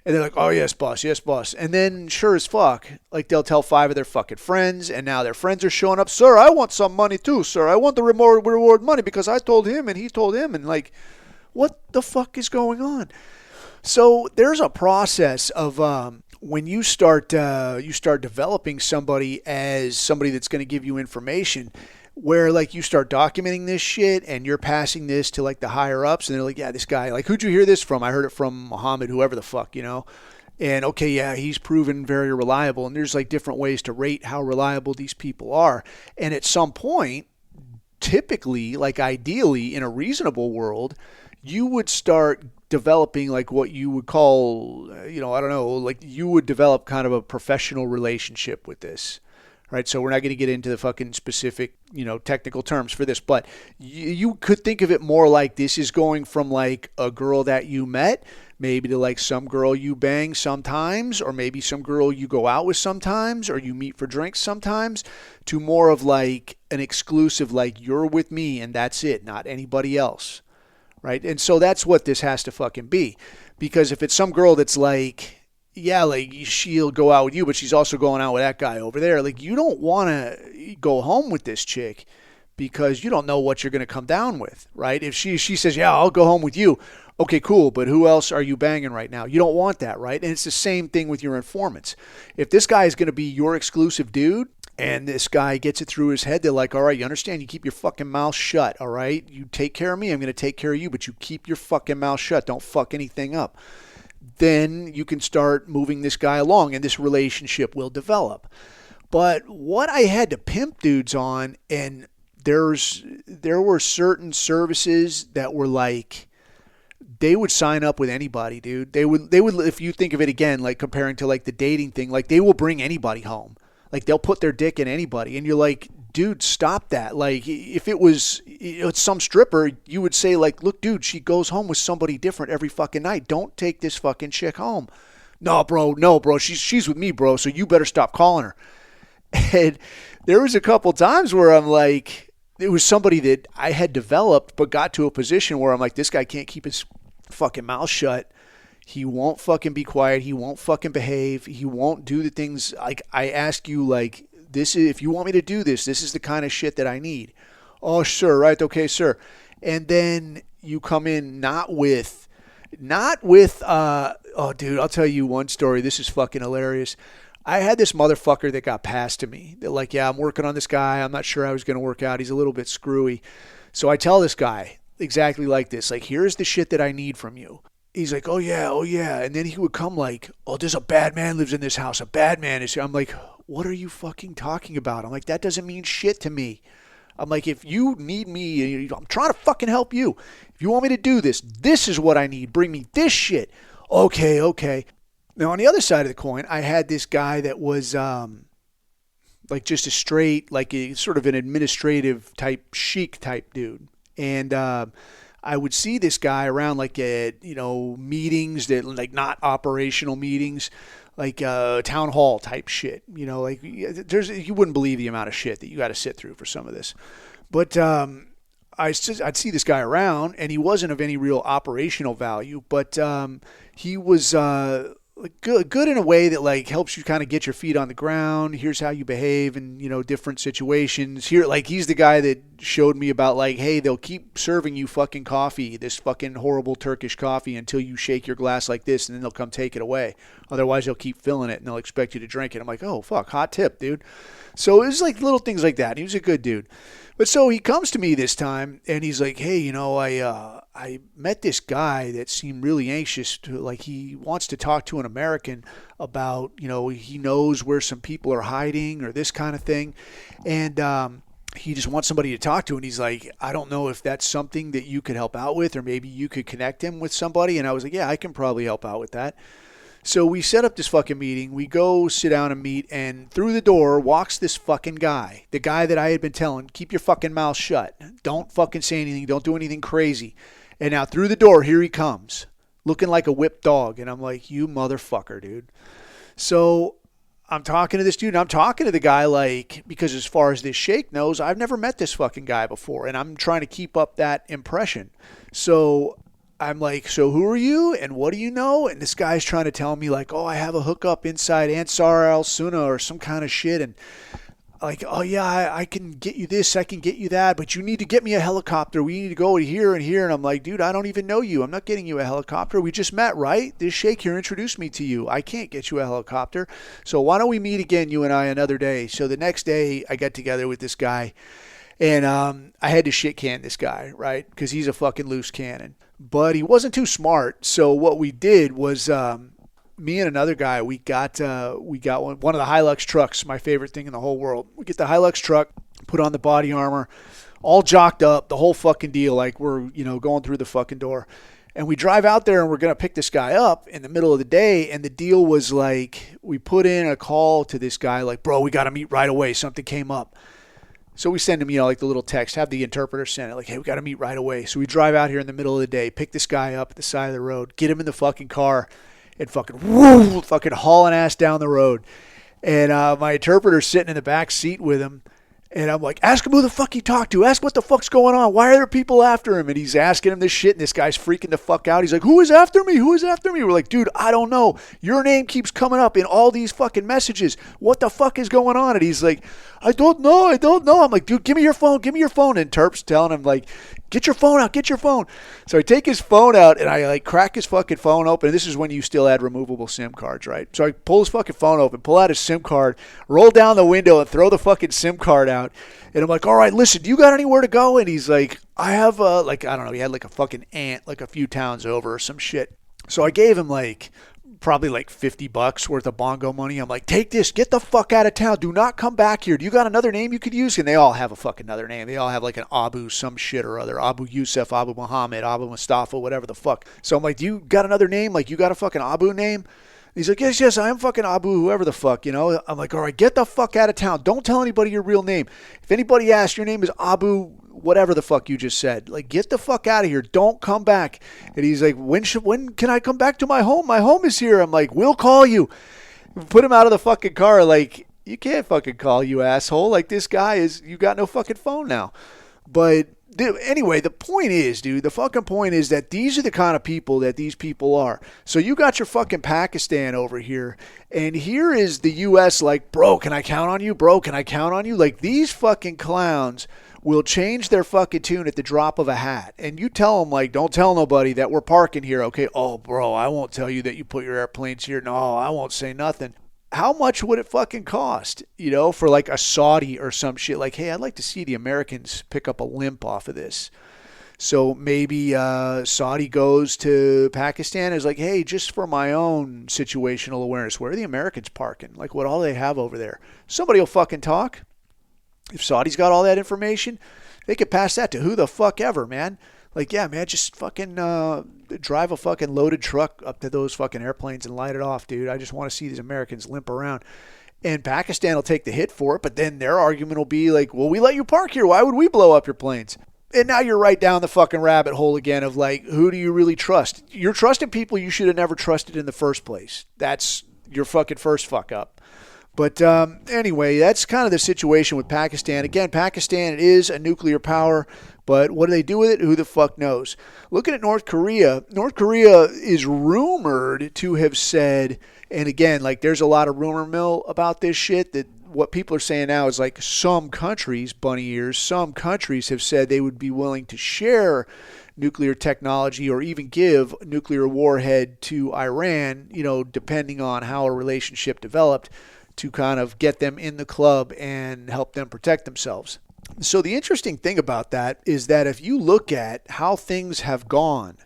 And they're like, oh, yes, boss. Yes, boss. And then sure as fuck, like they'll tell 5 of their fucking friends. And now their friends are showing up. Sir, I want some money too, sir. I want the reward money because I told him and he told him. And like, what the fuck is going on? So there's a process of when you start developing somebody as somebody that's going to give you information, where like you start documenting this shit and you're passing this to like the higher ups and they're like, yeah, this guy, like, who'd you hear this from? I heard it from Muhammad, whoever the fuck, you know? And okay, yeah, he's proven very reliable. And there's like different ways to rate how reliable these people are. And at some point, typically, like ideally in a reasonable world, you would start developing like what you would call, I don't know, like you would develop kind of a professional relationship with this. Right, so we're not going to get into the fucking specific, technical terms for this, but you could think of it more like this is going from like a girl that you met, maybe to like some girl you bang sometimes, or maybe some girl you go out with sometimes, or you meet for drinks sometimes, to more of like an exclusive, like you're with me and that's it, not anybody else. Right, and so that's what this has to fucking be, because if it's some girl that's like, yeah, like she'll go out with you, but she's also going out with that guy over there. Like, you don't want to go home with this chick because you don't know what you're going to come down with, right? If she says, yeah, I'll go home with you. Okay, cool. But who else are you banging right now? You don't want that, right? And it's the same thing with your informants. If this guy is going to be your exclusive dude and this guy gets it through his head, they're like, all right, you understand? You keep your fucking mouth shut, all right? You take care of me. I'm going to take care of you, but you keep your fucking mouth shut. Don't fuck anything up. Then you can start moving this guy along and this relationship will develop. But what I had to pimp dudes on, and there were certain services that were like, they would sign up with anybody, dude. They would, if you think of it again, like comparing to like the dating thing, like they will bring anybody home. Like they'll put their dick in anybody. And you're like, dude, stop that. Like if it was some stripper, you would say like, look, dude, she goes home with somebody different every fucking night. Don't take this fucking chick home. No, bro. She's with me, bro. So you better stop calling her. And there was a couple times where I'm like, it was somebody that I had developed, but got to a position where I'm like, this guy can't keep his fucking mouth shut. He won't fucking be quiet. He won't fucking behave. He won't do the things like I ask you, like, this is, if you want me to do this, this is the kind of shit that I need. Oh, sure. Right. Okay, sir. And then you come in not with Oh, dude, I'll tell you one story. This is fucking hilarious. I had this motherfucker that got passed to me. They're like, yeah, I'm working on this guy. I'm not sure how he's going to work out. He's a little bit screwy. So I tell this guy exactly like this. Like, here's the shit that I need from you. He's like, oh, yeah, oh, yeah. And then he would come like, oh, there's a bad man lives in this house. A bad man is here. I'm like, what are you fucking talking about? I'm like, that doesn't mean shit to me. I'm like, if you need me, I'm trying to fucking help you. If you want me to do this, this is what I need. Bring me this shit. Okay, okay. Now, on the other side of the coin, I had this guy that was like just a straight, like a sort of an administrative type, chic type dude. And I would see this guy around like at, meetings that like not operational meetings, like town hall type shit. Like you wouldn't believe the amount of shit that you got to sit through for some of this. But I'd see this guy around, and he wasn't of any real operational value, but he was good in a way that like helps you kind of get your feet on the ground. Here's how you behave in different situations. Here, like he's the guy that showed me about like, hey, they'll keep serving you fucking coffee, this fucking horrible Turkish coffee, until you shake your glass like this, and then they'll come take it away. Otherwise, they'll keep filling it and they'll expect you to drink it. I'm like, oh fuck, hot tip, dude. So it was like little things like that. He was a good dude. But so he comes to me this time and he's like, hey, I met this guy that seemed really anxious to, like, he wants to talk to an American about, he knows where some people are hiding or this kind of thing. And he just wants somebody to talk to. And he's like, I don't know if that's something that you could help out with, or maybe you could connect him with somebody. And I was like, yeah, I can probably help out with that. So we set up this fucking meeting. We go sit down and meet, and through the door walks this fucking guy. The guy that I had been telling, keep your fucking mouth shut. Don't fucking say anything. Don't do anything crazy. And now through the door, here he comes, looking like a whipped dog. And I'm like, you motherfucker, dude. So I'm talking to this dude, and I'm talking to the guy like, because as far as this sheikh knows, I've never met this fucking guy before, and I'm trying to keep up that impression. So I'm like, so who are you and what do you know? And this guy's trying to tell me like, oh, I have a hookup inside Ansar al-Sunnah or some kind of shit. And like, oh yeah, I can get you this, I can get you that, but you need to get me a helicopter. We need to go here and here. And I'm like, dude, I don't even know you. I'm not getting you a helicopter. We just met, right? This sheikh here introduced me to you. I can't get you a helicopter. So why don't we meet again, you and I, another day? So the next day I got together with this guy, and I had to shit can this guy, right? Because he's a fucking loose cannon. But he wasn't too smart. So what we did was me and another guy, we got one of the Hilux trucks, my favorite thing in the whole world. We get the Hilux truck, put on the body armor, all jocked up, the whole fucking deal, like we're, going through the fucking door. And we drive out there and we're going to pick this guy up in the middle of the day. And the deal was like, we put in a call to this guy like, bro, we got to meet right away. Something came up. So we send him, like the little text, have the interpreter send it, like, hey, we got to meet right away. So we drive out here in the middle of the day, pick this guy up at the side of the road, get him in the fucking car, and fucking hauling ass down the road. And my interpreter's sitting in the back seat with him. And I'm like, ask him who the fuck he talked to. Ask what the fuck's going on. Why are there people after him? And he's asking him this shit, and this guy's freaking the fuck out. He's like, who is after me? Who is after me? We're like, dude, I don't know. Your name keeps coming up in all these fucking messages. What the fuck is going on? And he's like, I don't know. I'm like, dude, give me your phone. And Terp's telling him, like, get your phone out. So I take his phone out, and I, like, crack his fucking phone open. And this is when you still had removable SIM cards, right? So I pull his fucking phone open, pull out his SIM card, roll down the window, and throw the fucking SIM card out. And I'm like, all right, listen, do you got anywhere to go? And he's like, I have, like, I don't know, he had like a fucking aunt, like a few towns over or some shit. So I gave him like probably like $50 worth of bongo money. I'm like, take this, get the fuck out of town. Do not come back here. Do you got another name you could use? And they all have a fucking other name. They all have like an Abu some shit or other. Abu Yusuf, Abu Muhammad, Abu Mustafa, whatever the fuck. So I'm like, do you got another name? Like, you got a fucking Abu name? He's like, yes, I am fucking Abu, whoever the fuck, I'm like, all right, get the fuck out of town. Don't tell anybody your real name. If anybody asks, your name is Abu, whatever the fuck you just said. Like, get the fuck out of here. Don't come back. And he's like, when can I come back to my home? My home is here. I'm like, we'll call you. Put him out of the fucking car. Like, you can't fucking call, you asshole. Like, this guy you got no fucking phone now. But Dude, anyway, the point is, dude, the fucking point is that these are the kind of people that these people are. So you got your fucking Pakistan over here, and here is the U.S. like, bro, can I count on you? Bro, can I count on you? Like, these fucking clowns will change their fucking tune at the drop of a hat. And you tell them, like, don't tell nobody that we're parking here, okay? Oh, bro, I won't tell you that you put your airplanes here. No, I won't say nothing. How much would it fucking cost, for like a Saudi or some shit? Like, hey, I'd like to see the Americans pick up a limp off of this. So maybe Saudi goes to Pakistan and is like, hey, just for my own situational awareness, where are the Americans parking? Like, what all they have over there? Somebody will fucking talk. If Saudi's got all that information, they could pass that to who the fuck ever, man. Like, yeah, man, just fucking drive a fucking loaded truck up to those fucking airplanes and light it off, dude. I just want to see these Americans limp around. And Pakistan will take the hit for it, but then their argument will be like, well, we let you park here. Why would we blow up your planes? And now you're right down the fucking rabbit hole again of like, who do you really trust? You're trusting people you should have never trusted in the first place. That's your fucking first fuck up. But anyway, that's kind of the situation with Pakistan. Again, Pakistan is a nuclear power, but what do they do with it? Who the fuck knows? Looking at North Korea is rumored to have said, and again, like there's a lot of rumor mill about this shit, that what people are saying now is like some countries, bunny ears, some countries have said they would be willing to share nuclear technology or even give a nuclear warhead to Iran, depending on how a relationship developed, to kind of get them in the club and help them protect themselves. So the interesting thing about that is that if you look at how things have gone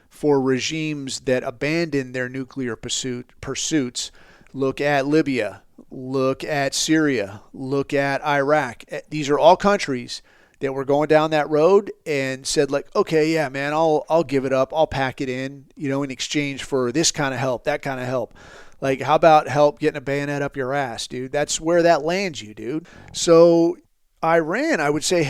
for regimes that abandon their nuclear pursuits, look at Libya, look at Syria, look at Iraq. These are all countries that were going down that road and said like, okay, yeah, man, I'll give it up. I'll pack it in, in exchange for this kind of help, that kind of help. Like, how about help getting a bayonet up your ass, dude? That's where that lands you, dude. So Iran, I would say,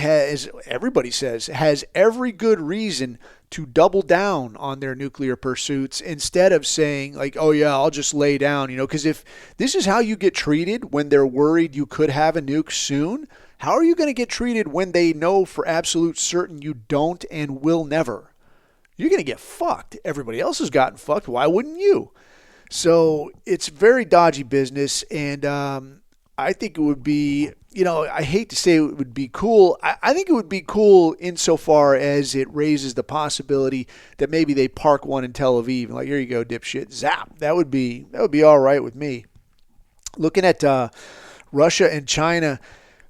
everybody says, has every good reason to double down on their nuclear pursuits instead of saying, like, oh, yeah, I'll just lay down, because if this is how you get treated when they're worried you could have a nuke soon, how are you going to get treated when they know for absolute certain you don't and will never? You're going to get fucked. Everybody else has gotten fucked. Why wouldn't you? So it's very dodgy business, and I think it would be, I hate to say it would be cool. I think it would be cool insofar as it raises the possibility that maybe they park one in Tel Aviv. Like, here you go, dipshit. Zap. That would be all right with me. Looking at Russia and China,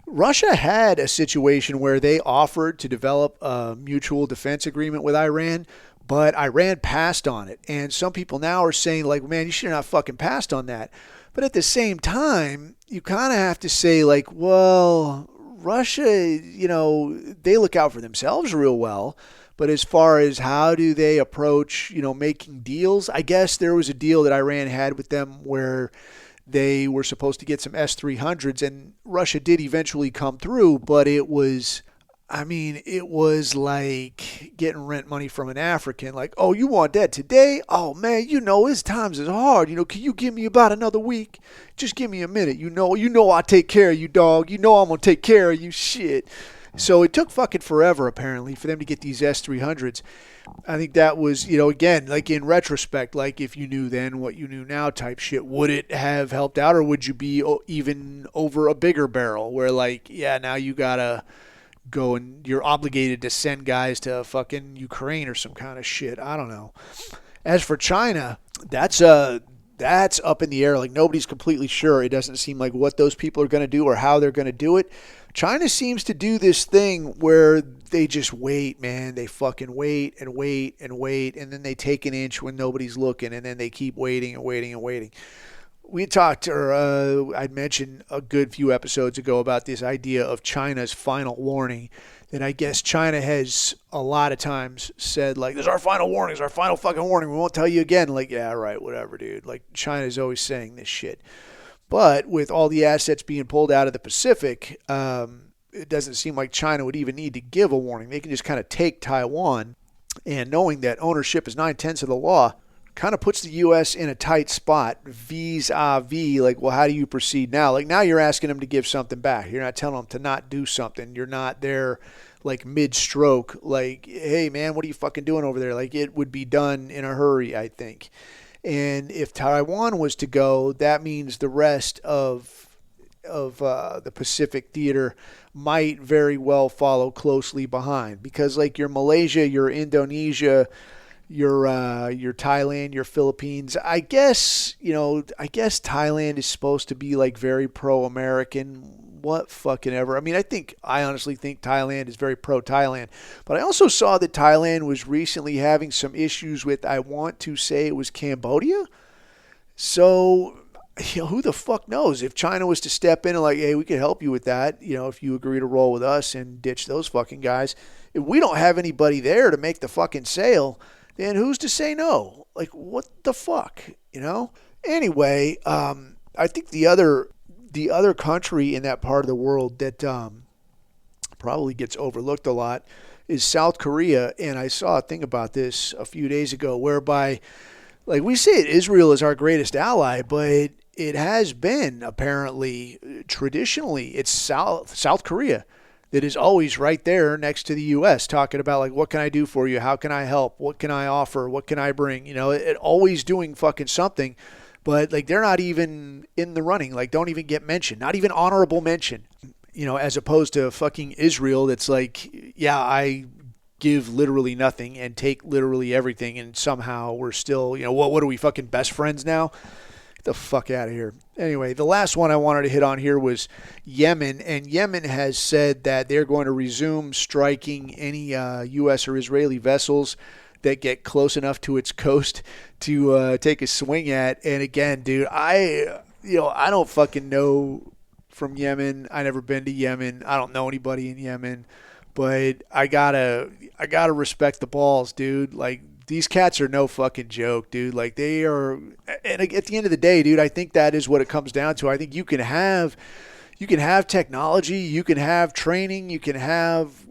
Russia had a situation where they offered to develop a mutual defense agreement with Iran, but Iran passed on it. And some people now are saying, like, man, you should have not fucking passed on that. But at the same time, you kind of have to say, like, well, Russia, they look out for themselves real well. But as far as how do they approach, making deals, I guess there was a deal that Iran had with them where they were supposed to get some S-300s, and Russia did eventually come through, but it was like getting rent money from an African. Like, oh, you want that today? Oh, man, his times is hard. Can you give me about another week? Just give me a minute. I'll take care of you, dog. I'm going to take care of you, shit. So it took fucking forever, apparently, for them to get these S-300s. I think that was, again, like in retrospect, like if you knew then what you knew now type shit, would it have helped out, or would you be even over a bigger barrel where, like, yeah, now you got to go and you're obligated to send guys to fucking Ukraine or some kind of shit. I don't know. As for China, that's up in the air. Like, nobody's completely sure. It doesn't seem like what those people are going to do or how they're going to do it. China seems to do this thing where they just wait, man. They fucking wait and wait and wait, and then they take an inch when nobody's looking, and then they keep waiting and waiting and waiting. We talked, or I'd mentioned a good few episodes ago about this idea of China's final warning, that I guess China has a lot of times said, like, this is our final warning, this is our final fucking warning, we won't tell you again. Like, yeah, right, whatever, dude. Like, China's always saying this shit. But with all the assets being pulled out of the Pacific, it doesn't seem like China would even need to give a warning. They can just kind of take Taiwan, and knowing that ownership is 9/10 of the law, kind of puts the U.S. in a tight spot vis-a-vis, like, well, how do you proceed now? Like, now you're asking them to give something back. You're not telling them to not do something. You're not there like mid-stroke, like, hey man, what are you fucking doing over there? Like, it would be done in a hurry, I think. And if Taiwan was to go, that means the rest of the Pacific theater might very well follow closely behind, because like your Malaysia, your Indonesia, your Thailand, your Philippines. I guess Thailand is supposed to be like very pro-American. What fucking ever. I mean, I honestly think Thailand is very pro-Thailand. But I also saw that Thailand was recently having some issues with, I want to say it was Cambodia. So, who the fuck knows? If China was to step in and like, hey, we could help you with that, if you agree to roll with us and ditch those fucking guys. If we don't have anybody there to make the fucking sale, then who's to say no? Like, what the fuck, Anyway, I think the other country in that part of the world that probably gets overlooked a lot is South Korea. And I saw a thing about this a few days ago whereby, like, we say Israel is our greatest ally, but it has been apparently traditionally it's South Korea that is always right there next to the U.S. talking about, like, what can I do for you? How can I help? What can I offer? What can I bring? It always doing fucking something. But, like, they're not even in the running. Like, don't even get mentioned. Not even honorable mention. As opposed to fucking Israel that's like, yeah, I give literally nothing and take literally everything, and somehow we're still, what are we, fucking best friends now? Get the fuck out of here. Anyway, the last one I wanted to hit on here was Yemen. And Yemen has said that they're going to resume striking any U.S. or Israeli vessels that get close enough to its coast to take a swing at. And again, dude, I don't fucking know from Yemen. I never been to Yemen. I don't know anybody in Yemen, but I gotta respect the balls, dude. Like, these cats are no fucking joke, dude. Like, they are. And at the end of the day, dude, I think that is what it comes down to. I think you can have technology, you can have training, you can have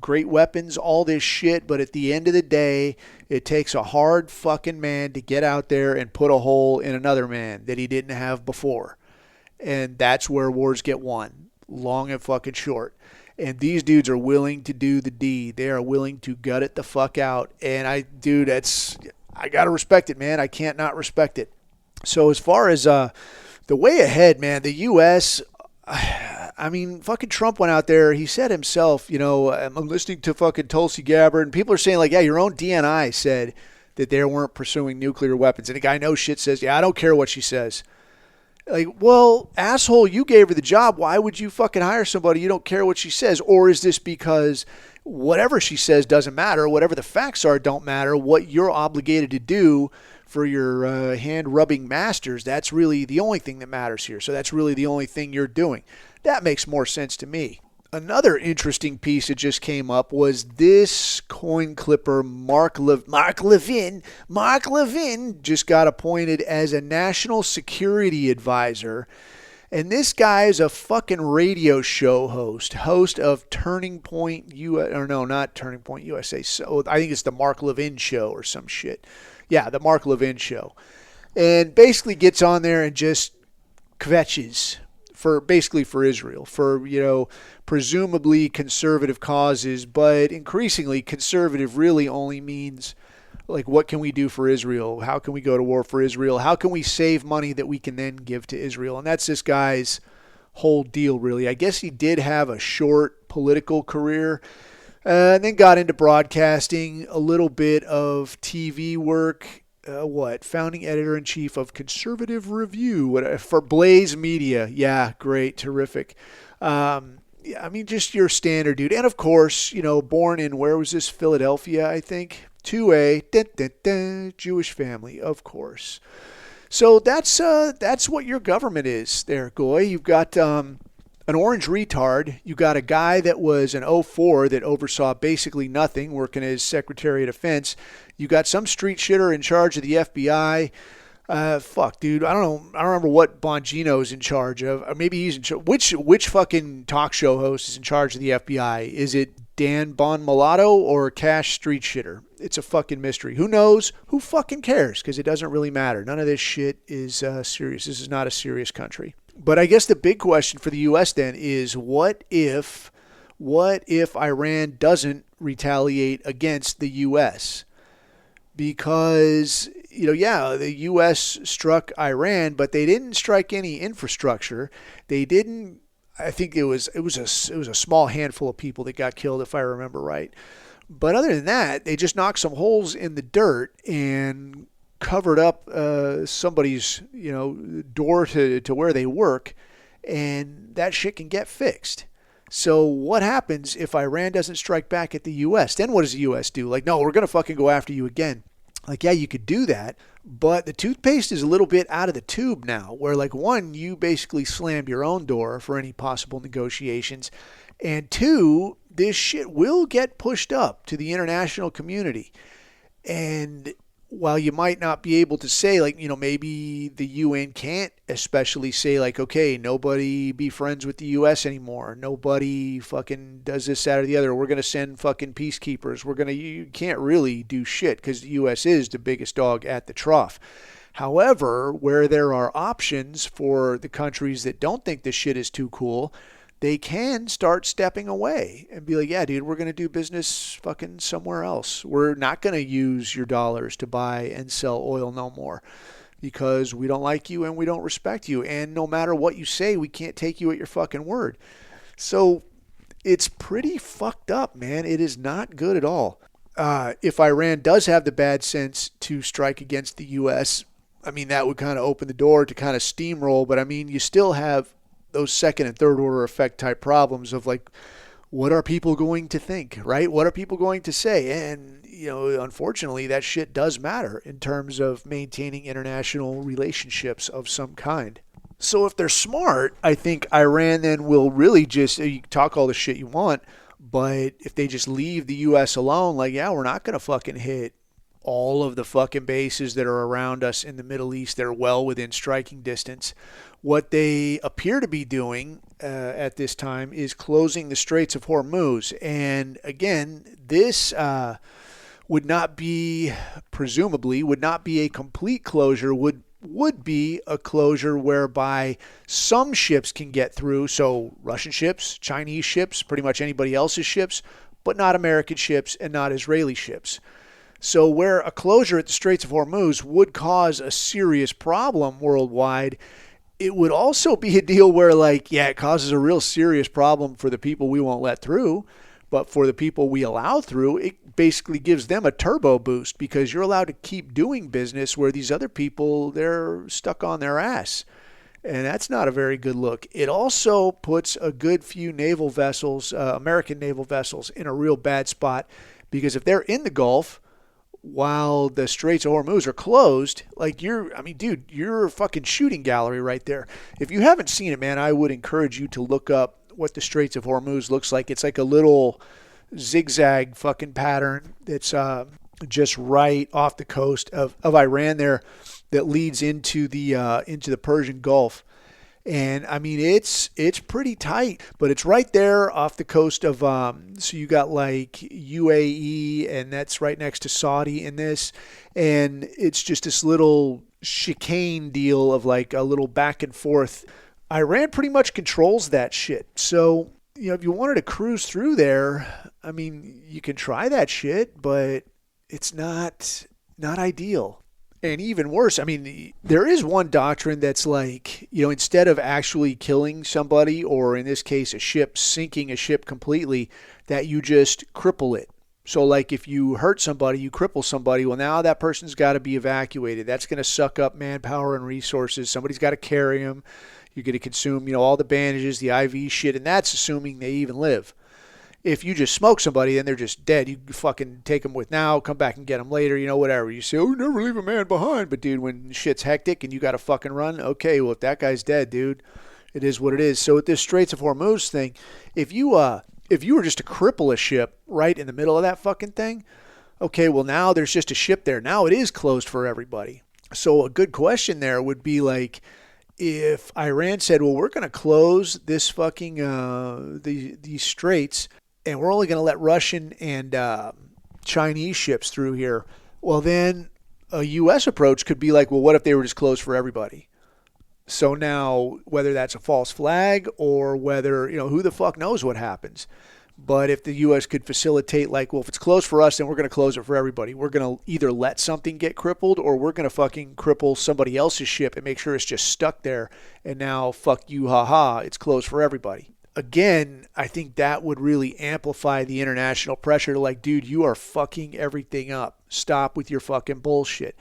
great weapons, all this shit, but at the end of the day, it takes a hard fucking man to get out there and put a hole in another man that he didn't have before. And that's where wars get won, long and fucking short. And these dudes are willing to do the deed. They are willing to gut it the fuck out. And I gotta respect it, man. I can't not respect it. So as far as the way ahead, man, the U.S., I mean, fucking Trump went out there. He said himself, I'm listening to fucking Tulsi Gabbard, and people are saying, like, yeah, your own DNI said that they weren't pursuing nuclear weapons. And a guy knows shit says, yeah, I don't care what she says. Like, well, asshole, you gave her the job. Why would you fucking hire somebody you don't care what she says? Or is this because whatever she says doesn't matter, whatever the facts are don't matter, what you're obligated to do for your hand-rubbing masters, that's really the only thing that matters here. So that's really the only thing you're doing. That makes more sense to me. Another interesting piece that just came up was this coin clipper, Mark Levin. Mark Levin just got appointed as a national security advisor. And this guy is a fucking radio show host of Turning Point not Turning Point USA. So I think it's the Mark Levin Show or some shit. Yeah, the Mark Levin Show. And basically gets on there and just kvetches for Israel, for, presumably conservative causes, but increasingly conservative really only means, like, what can we do for Israel? How can we go to war for Israel? How can we save money that we can then give to Israel? And that's this guy's whole deal, really. I guess he did have a short political career, and then got into broadcasting, a little bit of TV work. Founding editor-in-chief of Conservative Review for Blaze Media. Yeah, great, terrific. I mean, just your standard dude. And of course, born in, where was this? Philadelphia, I think. 2A, Jewish family, of course. So that's what your government is there, Goy. You've got an orange retard. You got a guy that was an 04 that oversaw basically nothing, working as Secretary of Defense. You got some street shitter in charge of the FBI. Fuck, dude. I don't know. I don't remember what Bongino's in charge of. Or maybe he's in charge. Which fucking talk show host is in charge of the FBI? Is it Dan Bon Mulatto or Cash Street Shitter? It's a fucking mystery. Who knows? Who fucking cares? Because it doesn't really matter. None of this shit is serious. This is not a serious country. But I guess the big question for the U.S. then is, what if what if Iran doesn't retaliate against the U.S.? Because, the U.S. struck Iran, but they didn't strike any infrastructure. They didn't. I think it was a small handful of people that got killed, if I remember right. But other than that, they just knocked some holes in the dirt and covered up somebody's door to where they work, and that shit can get fixed. So what happens if Iran doesn't strike back at the U.S.? Then what does the U.S. do? Like, no, we're going to fucking go after you again. Like, yeah, you could do that, but the toothpaste is a little bit out of the tube now, where, like, one, you basically slammed your own door for any possible negotiations, and two, this shit will get pushed up to the international community. And while you might not be able to say, like, maybe the UN can't especially say, like, okay, nobody be friends with the US anymore. Nobody fucking does this, that, or the other. We're going to send fucking peacekeepers. You can't really do shit because the US is the biggest dog at the trough. However, where there are options for the countries that don't think this shit is too cool, they can start stepping away and be like, yeah, dude, we're going to do business fucking somewhere else. We're not going to use your dollars to buy and sell oil no more because we don't like you and we don't respect you. And no matter what you say, we can't take you at your fucking word. So it's pretty fucked up, man. It is not good at all. If Iran does have the bad sense to strike against the U.S., I mean, that would kind of open the door to kind of steamroll. But I mean, you still have those second and third order effect type problems of, like, what are people going to think, right? What are people going to say? And, unfortunately, that shit does matter in terms of maintaining international relationships of some kind. So if they're smart, I think Iran then will really just, you can talk all the shit you want, but if they just leave the U.S. alone, like, yeah, we're not going to fucking hit all of the fucking bases that are around us in the Middle East that are well within striking distance. What they appear to be doing at this time is closing the Straits of Hormuz. And again, this presumably would not be a complete closure, would be a closure whereby some ships can get through. So Russian ships, Chinese ships, pretty much anybody else's ships, but not American ships and not Israeli ships. So where a closure at the Straits of Hormuz would cause a serious problem worldwide, it would also be a deal where, like, yeah, it causes a real serious problem for the people we won't let through. But for the people we allow through, it basically gives them a turbo boost because you're allowed to keep doing business where these other people, they're stuck on their ass. And that's not a very good look. It also puts a good few naval vessels, American naval vessels, in a real bad spot because if they're in the Gulf while the Straits of Hormuz are closed, like, you're a fucking shooting gallery right there. If you haven't seen it, man, I would encourage you to look up what the Straits of Hormuz looks like. It's like a little zigzag fucking pattern that's just right off the coast of Iran there that leads into the Persian Gulf. And I mean, it's pretty tight, but it's right there off the coast of, so you got like UAE, and that's right next to Saudi in this. And it's just this little chicane deal of like a little back and forth. Iran pretty much controls that shit. So, if you wanted to cruise through there, I mean, you can try that shit, but it's not ideal. And even worse, I mean, there is one doctrine that's like, instead of actually killing somebody, or in this case, a ship, sinking a ship completely, that you just cripple it. So like if you hurt somebody, you cripple somebody, well, now that person's got to be evacuated. That's going to suck up manpower and resources. Somebody's got to carry them. You're going to consume, all the bandages, the IV shit, and that's assuming they even live. If you just smoke somebody, then they're just dead. You fucking take them with now, come back and get them later, whatever. You say, oh, never leave a man behind. But, dude, when shit's hectic and you got to fucking run, okay, well, if that guy's dead, dude, it is what it is. So with this Straits of Hormuz thing, if you were just to cripple a ship right in the middle of that fucking thing, okay, well, now there's just a ship there. Now it is closed for everybody. So a good question there would be like, if Iran said, well, we're going to close this fucking, these straits, and we're only going to let Russian and Chinese ships through here, well, then a U.S. approach could be like, well, what if they were just closed for everybody? So now, whether that's a false flag or whether, who the fuck knows what happens. But if the U.S. could facilitate, like, well, if it's closed for us, then we're going to close it for everybody. We're going to either let something get crippled or we're going to fucking cripple somebody else's ship and make sure it's just stuck there. And now, fuck you, haha, it's closed for everybody. Again, I think that would really amplify the international pressure to like, dude, you are fucking everything up. Stop with your fucking bullshit.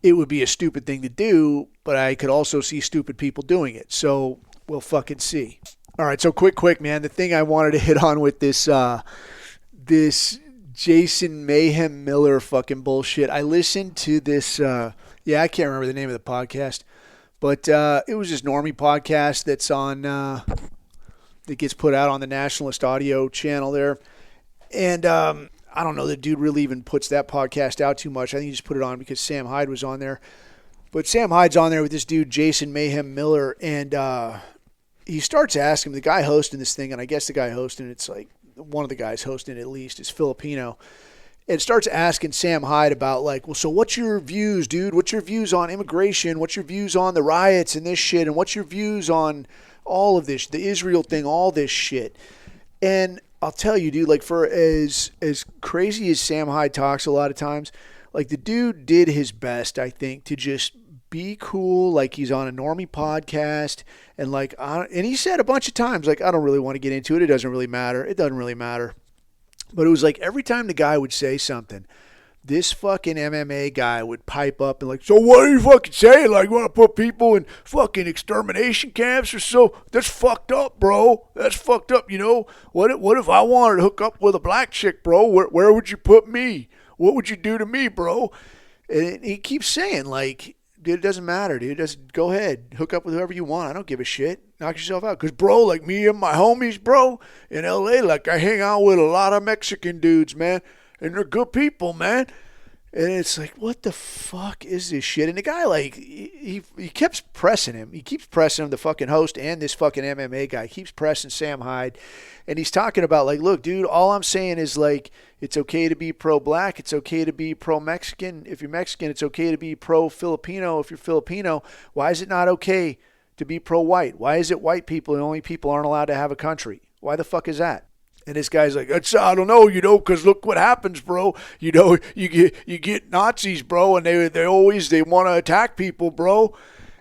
It would be a stupid thing to do, but I could also see stupid people doing it. So we'll fucking see. All right, so quick, man. The thing I wanted to hit on with this Jason Mayhem Miller fucking bullshit. I listened to this. I can't remember the name of the podcast, but it was this normie podcast that's on that gets put out on the Nationalist Audio channel there, and I don't know, the dude really even puts that podcast out too much. I think he just put it on because Sam Hyde was on there, but Sam Hyde's on there with this dude Jason Mayhem Miller, and he starts asking the guy hosting this thing, and I guess the guy hosting it's like one of the guys hosting it at least is Filipino, and starts asking Sam Hyde about like, well, so what's your views, dude? What's your views on immigration? What's your views on the riots and this shit? And what's your views on all of this, the Israel thing, all this shit? And I'll tell you, dude, like for as crazy as Sam Hyde talks a lot of times, like the dude did his best, I think, to just be cool, like he's on a normie podcast, and like, and he said a bunch of times, like, I don't really want to get into it. It doesn't really matter. It doesn't really matter. But it was like every time the guy would say something, this fucking MMA guy would pipe up and like, so what are you fucking saying? Like, you want to put people in fucking extermination camps or so? That's fucked up, bro. That's fucked up, you know? What if I wanted to hook up with a black chick, bro? Where would you put me? What would you do to me, bro? And he keeps saying, like, dude, it doesn't matter, dude. Just go ahead. Hook up with whoever you want. I don't give a shit. Knock yourself out. Because, bro, like me and my homies, bro, in L.A., like I hang out with a lot of Mexican dudes, man. And they're good people, man. And it's like, what the fuck is this shit? And the guy, like, he keeps pressing him. He keeps pressing him, the fucking host and this fucking MMA guy. Keeps pressing Sam Hyde. And he's talking about, like, look, dude, all I'm saying is, like, it's okay to be pro-black. It's okay to be pro-Mexican. If you're Mexican, it's okay to be pro-Filipino. If you're Filipino, why is it not okay to be pro-white? Why is it white people, the only people aren't allowed to have a country? Why the fuck is that? And this guy's like, I don't know, you know, because look what happens, bro. You know, you get Nazis, bro, and they want to attack people, bro.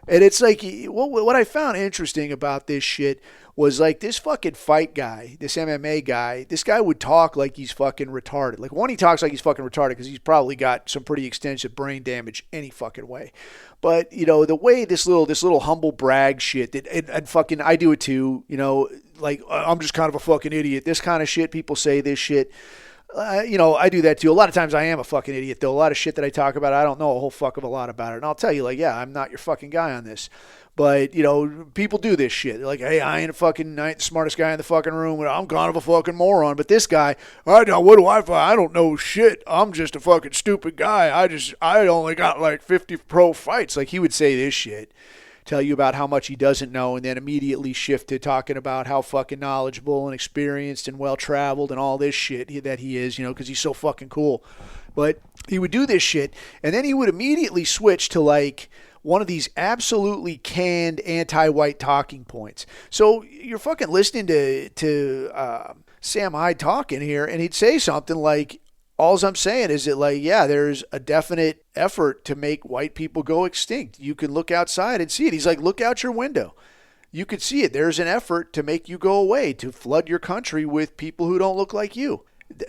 And it's like, what I found interesting about this shit was like this fucking fight guy, this MMA guy, this guy would talk like he's fucking retarded. Like, one, he talks like he's fucking retarded because he's probably got some pretty extensive brain damage any fucking way. But, you know, the way this little humble brag shit, and fucking, I do it too, you know, like, I'm just kind of a fucking idiot. This kind of shit, people say this shit. You know, I do that too. A lot of times I am a fucking idiot, though. A lot of shit that I talk about, I don't know a whole fuck of a lot about it. And I'll tell you, like, yeah, I'm not your fucking guy on this. But, you know, people do this shit. They're like, hey, I ain't the smartest guy in the fucking room. I'm kind of a fucking moron. But this guy, what do I find? I don't know shit. I'm just a fucking stupid guy. I only got like 50 pro fights. Like, he would say this shit. Tell you about how much he doesn't know, and then immediately shift to talking about how fucking knowledgeable and experienced and well-traveled and all this shit that he is, you know, because he's so fucking cool. But he would do this shit, and then he would immediately switch to, like, one of these absolutely canned anti-white talking points. So you're fucking listening to Sam Hyde talking here, and he'd say something like, all I'm saying is that, like, yeah, there's a definite effort to make white people go extinct. You can look outside and see it. He's like, look out your window. You could see it. There's an effort to make you go away, to flood your country with people who don't look like you.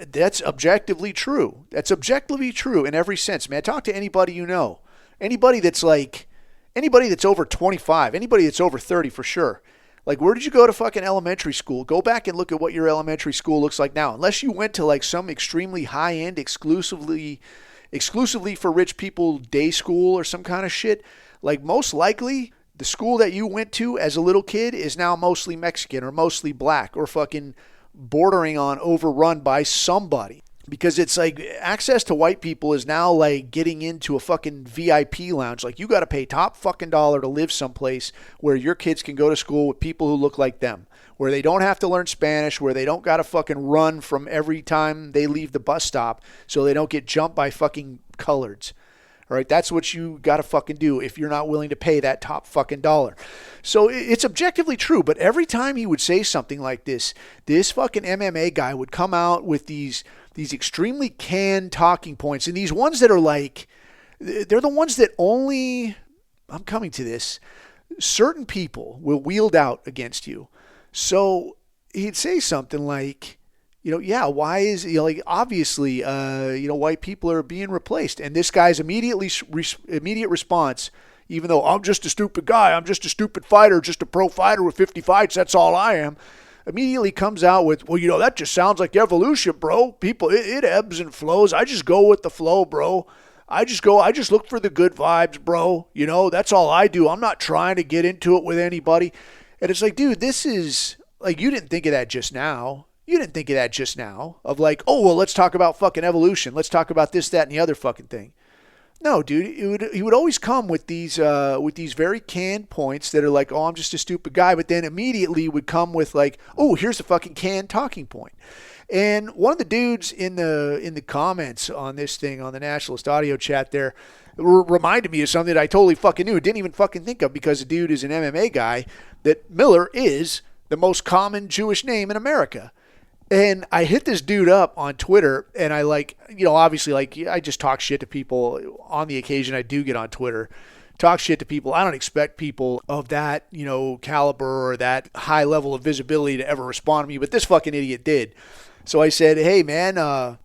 That's objectively true. That's objectively true in every sense, man. Talk to anybody you know. Anybody that's over 25, anybody that's over 30 for sure. Like, where did you go to fucking elementary school? Go back and look at what your elementary school looks like now. Unless you went to like some extremely high-end, exclusively for rich people day school or some kind of shit. Like, most likely, the school that you went to as a little kid is now mostly Mexican or mostly black or fucking bordering on overrun by somebody. Because it's like access to white people is now like getting into a fucking VIP lounge. Like, you got to pay top fucking dollar to live someplace where your kids can go to school with people who look like them, where they don't have to learn Spanish, where they don't got to fucking run from every time they leave the bus stop so they don't get jumped by fucking coloreds. All right, that's what you got to fucking do if you're not willing to pay that top fucking dollar. So it's objectively true, but every time he would say something like this fucking MMA guy would come out with these extremely canned talking points, and these ones that are like, they're the ones that only, I'm coming to this, certain people will wield out against you. So he'd say something like, yeah, why is, like, obviously, white people are being replaced. And this guy's immediate response, even though I'm just a stupid guy, I'm just a stupid fighter, just a pro fighter with 50 fights, that's all I am, immediately comes out with, well, that just sounds like evolution, bro. People, it ebbs and flows. I just go with the flow, bro. I just look for the good vibes, bro. That's all I do. I'm not trying to get into it with anybody. And it's like, dude, this is, like, you didn't think of that just now. You didn't think of that just now, of like, oh, well, let's talk about fucking evolution. Let's talk about this, that, and the other fucking thing. No, dude, he would always come with these very canned points that are like, oh, I'm just a stupid guy, but then immediately would come with like, oh, here's a fucking canned talking point. And one of the dudes in the comments on this thing, on the Nationalist audio chat there, reminded me of something that I totally fucking knew, didn't even fucking think of, because the dude is an MMA guy, that Miller is the most common Jewish name in America. And I hit this dude up on Twitter, and I obviously, I just talk shit to people on the occasion I do get on Twitter. Talk shit to people. I don't expect people of that, caliber or that high level of visibility to ever respond to me, but this fucking idiot did. So I said, hey, man, I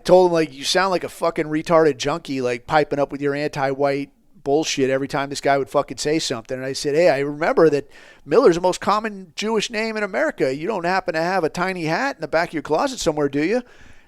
told him, like, you sound like a fucking retarded junkie, like, piping up with your anti-white bullshit every time this guy would fucking say something. And I said, hey, I remember that Miller's the most common Jewish name in America. You don't happen to have a tiny hat in the back of your closet somewhere, do you?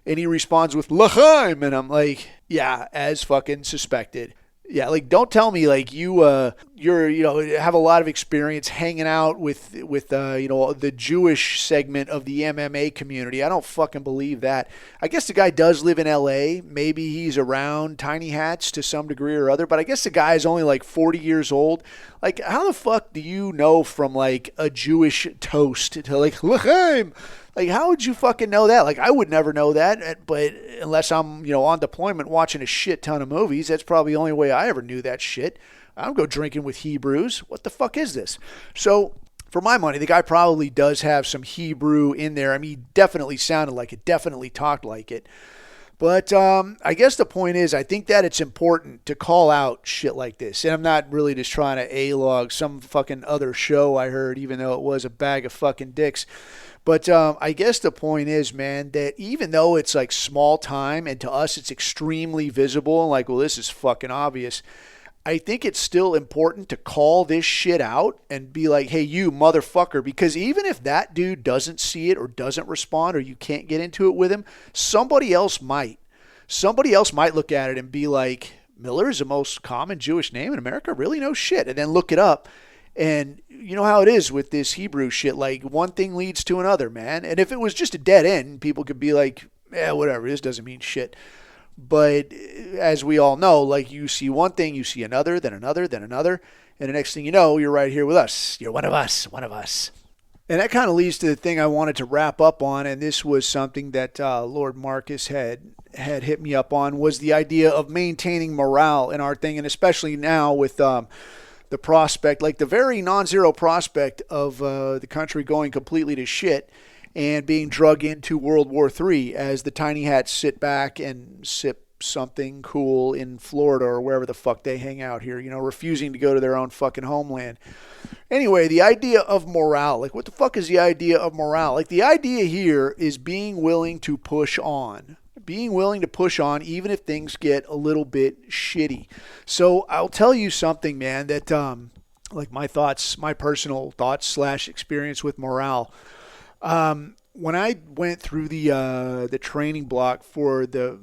And he responds with L'chaim. And I'm like, yeah, as fucking suspected. Yeah, like, don't tell me, like, you're have a lot of experience hanging out with the Jewish segment of the MMA community. I don't fucking believe that. I guess the guy does live in LA. Maybe he's around tiny hats to some degree or other, but I guess the guy is only like 40 years old. Like, how the fuck do you know from like a Jewish toast to like L'chaim? Like, how would you fucking know that? Like, I would never know that, but unless I'm, on deployment watching a shit ton of movies, that's probably the only way I ever knew that shit. I don't go drinking with Hebrews. What the fuck is this? So, for my money, the guy probably does have some Hebrew in there. I mean, he definitely sounded like it, definitely talked like it. But I guess the point is, I think that it's important to call out shit like this. And I'm not really just trying to A-log some fucking other show I heard, even though it was a bag of fucking dicks. But I guess the point is, man, that even though it's like small time and to us it's extremely visible and like, well, this is fucking obvious, I think it's still important to call this shit out and be like, hey, you motherfucker, because even if that dude doesn't see it or doesn't respond or you can't get into it with him, somebody else might. Somebody else might look at it and be like, Miller is the most common Jewish name in America? Really? No shit. And then look it up. And you know how it is with this Hebrew shit. Like, one thing leads to another, man. And if it was just a dead end, people could be like, whatever, this doesn't mean shit. But as we all know, like, you see one thing, you see another, then another, then another. And the next thing you know, you're right here with us. You're one of us, one of us. And that kind of leads to the thing I wanted to wrap up on. And this was something that Lord Marcus had hit me up on, was the idea of maintaining morale in our thing. And especially now with the prospect, like the very non-zero prospect of the country going completely to shit and being drug into World War III as the tiny hats sit back and sip something cool in Florida or wherever the fuck they hang out here, refusing to go to their own fucking homeland. Anyway, the idea of morale, like, what the fuck is the idea of morale? Like, the idea here is being willing to push on. Being willing to push on even if things get a little bit shitty. So I'll tell you something, man, that like my personal thoughts / experience with morale. When I went through the training block for the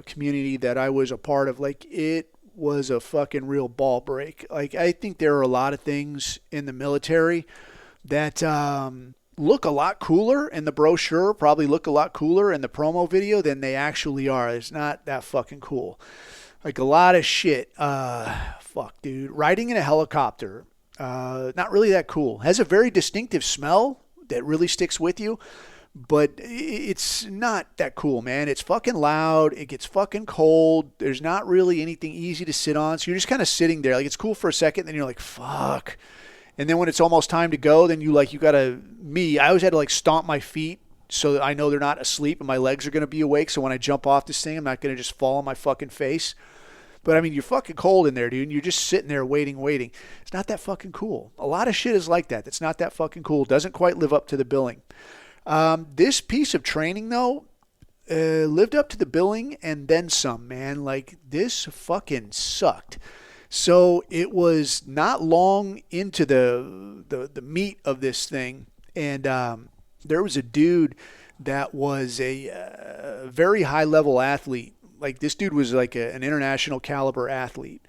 community that I was a part of, like, it was a fucking real ball break. Like, I think there are a lot of things in the military that look a lot cooler in the brochure, probably look a lot cooler in the promo video than they actually are. It's not that fucking cool. Like, a lot of shit. Fuck, dude. Riding in a helicopter, not really that cool. Has a very distinctive smell that really sticks with you. but it's not that cool, man. It's fucking loud. It gets fucking cold. There's not really anything easy to sit on. So you're just kind of sitting there. Like, it's cool for a second. Then you're like, fuck. And then when it's almost time to go, then I always had to like stomp my feet so that I know they're not asleep and my legs are going to be awake. So when I jump off this thing, I'm not going to just fall on my fucking face. But I mean, you're fucking cold in there, dude. And you're just sitting there waiting. It's not that fucking cool. A lot of shit is like that. That's not that fucking cool. Doesn't quite live up to the billing. This piece of training, though, lived up to the billing and then some, man. Like, this fucking sucked. So it was not long into the meat of this thing, and there was a dude that was a very high-level athlete. Like, this dude was like an international caliber athlete.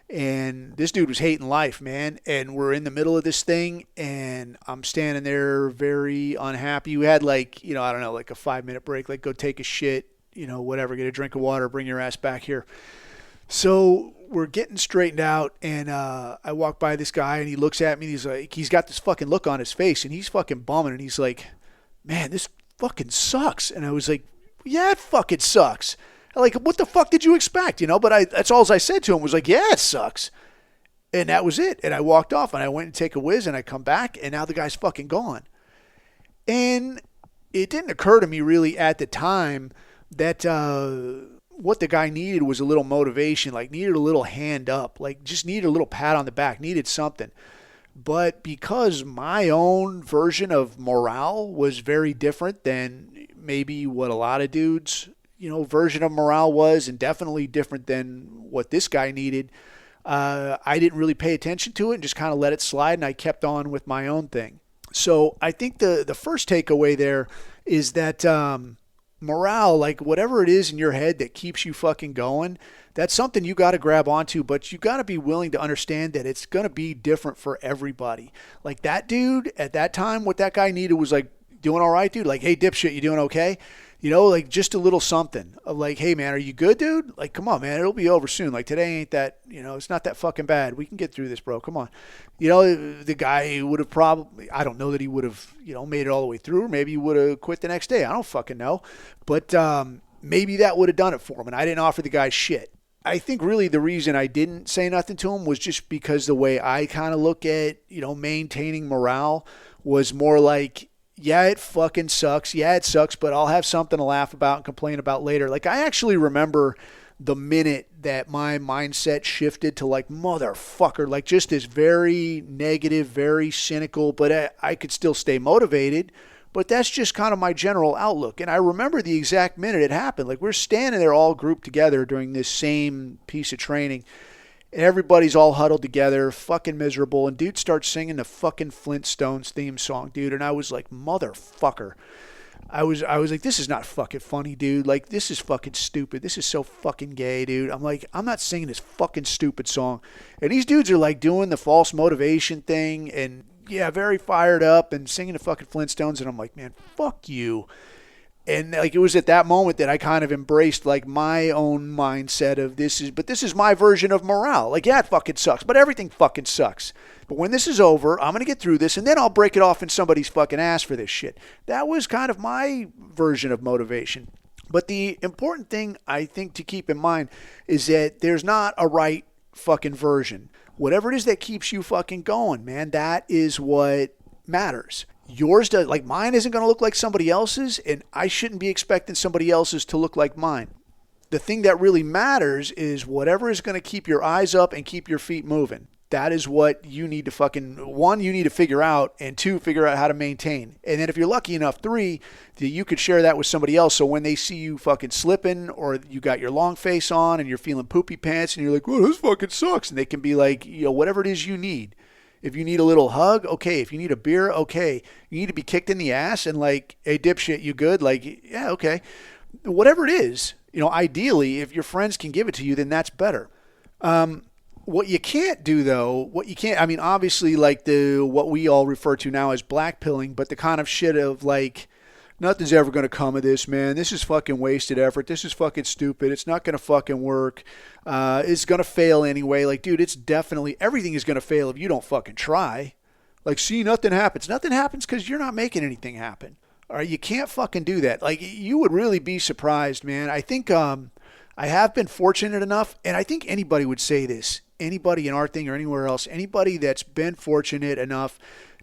And this dude was hating life, man. And we're in the middle of this thing, and I'm standing there very unhappy. We had like a 5-minute break, like go take a shit, whatever, get a drink of water, bring your ass back here. So we're getting straightened out, and I walk by this guy, and he looks at me, and he's like, he's got this fucking look on his face, and he's fucking bumming, and he's like, man, this fucking sucks. And I was like, yeah, it fucking sucks. Like, what the fuck did you expect, But that's all I said to him was like, yeah, it sucks. And that was it. And I walked off, and I went and take a whiz, and I come back, and now the guy's fucking gone. And it didn't occur to me really at the time that what the guy needed was a little motivation, like needed a little hand up, like just needed a little pat on the back, needed something. But because my own version of morale was very different than maybe what a lot of dudes' version of morale was, and definitely different than what this guy needed, I didn't really pay attention to it and just kind of let it slide, and I kept on with my own thing. So I think the first takeaway there is that morale, like whatever it is in your head that keeps you fucking going, that's something you got to grab onto, but you got to be willing to understand that it's going to be different for everybody. Like that dude at that time, what that guy needed was like, doing all right, dude? Like, hey, dipshit, you doing okay? Like just a little something of like, hey, man, are you good, dude? Like, come on, man, it'll be over soon. Like today ain't that, it's not that fucking bad. We can get through this, bro. Come on. The guy would have probably, I don't know that he would have, made it all the way through. Or maybe he would have quit the next day. I don't fucking know. But maybe that would have done it for him. And I didn't offer the guy shit. I think really the reason I didn't say nothing to him was just because the way I kind of look at, maintaining morale was more like, yeah, it fucking sucks. Yeah, it sucks, but I'll have something to laugh about and complain about later. Like, I actually remember the minute that my mindset shifted to like, motherfucker, like just this very negative, very cynical, but I could still stay motivated. But that's just kind of my general outlook. And I remember the exact minute it happened. Like, we're standing there all grouped together during this same piece of training. And everybody's all huddled together, fucking miserable. And dude starts singing the fucking Flintstones theme song, dude. And I was like, motherfucker. I was like, this is not fucking funny, dude. Like, this is fucking stupid. This is so fucking gay, dude. I'm like, I'm not singing this fucking stupid song. And these dudes are like doing the false motivation thing and, yeah, very fired up and singing the fucking Flintstones. And I'm like, man, fuck you. And like, it was at that moment that I kind of embraced like my own mindset of this is my version of morale. Like, yeah, it fucking sucks, but everything fucking sucks. But when this is over, I'm going to get through this and then I'll break it off in somebody's fucking ass for this shit. That was kind of my version of motivation. But the important thing I think to keep in mind is that there's not a right fucking version. Whatever it is that keeps you fucking going, man, that is what matters. Yours does, like mine isn't going to look like somebody else's, and I shouldn't be expecting somebody else's to look like mine. The thing that really matters is whatever is going to keep your eyes up and keep your feet moving. That is what you need to fucking, one, you need to figure out, and two, figure out how to maintain. And then if you're lucky enough, three, that you could share that with somebody else. So when they see you fucking slipping, or you got your long face on and you're feeling poopy pants and you're like, well, this fucking sucks. And they can be like, whatever it is you need. If you need a little hug, okay. If you need a beer, okay. You need to be kicked in the ass and like, hey, dipshit, you good? Like, yeah, okay. Whatever it is, ideally, if your friends can give it to you, then that's better. What you can't do, though, obviously, like what we all refer to now as blackpilling, but the kind of shit of like, nothing's ever going to come of this, man. This is fucking wasted effort. This is fucking stupid. It's not going to fucking work. It's going to fail anyway. Like, dude, it's definitely, everything is going to fail if you don't fucking try. Like, see, nothing happens. Nothing happens because you're not making anything happen. All right, you can't fucking do that. Like, you would really be surprised, man. I think I have been fortunate enough, and I think anybody would say this, anybody in our thing or anywhere else, anybody that's been fortunate enough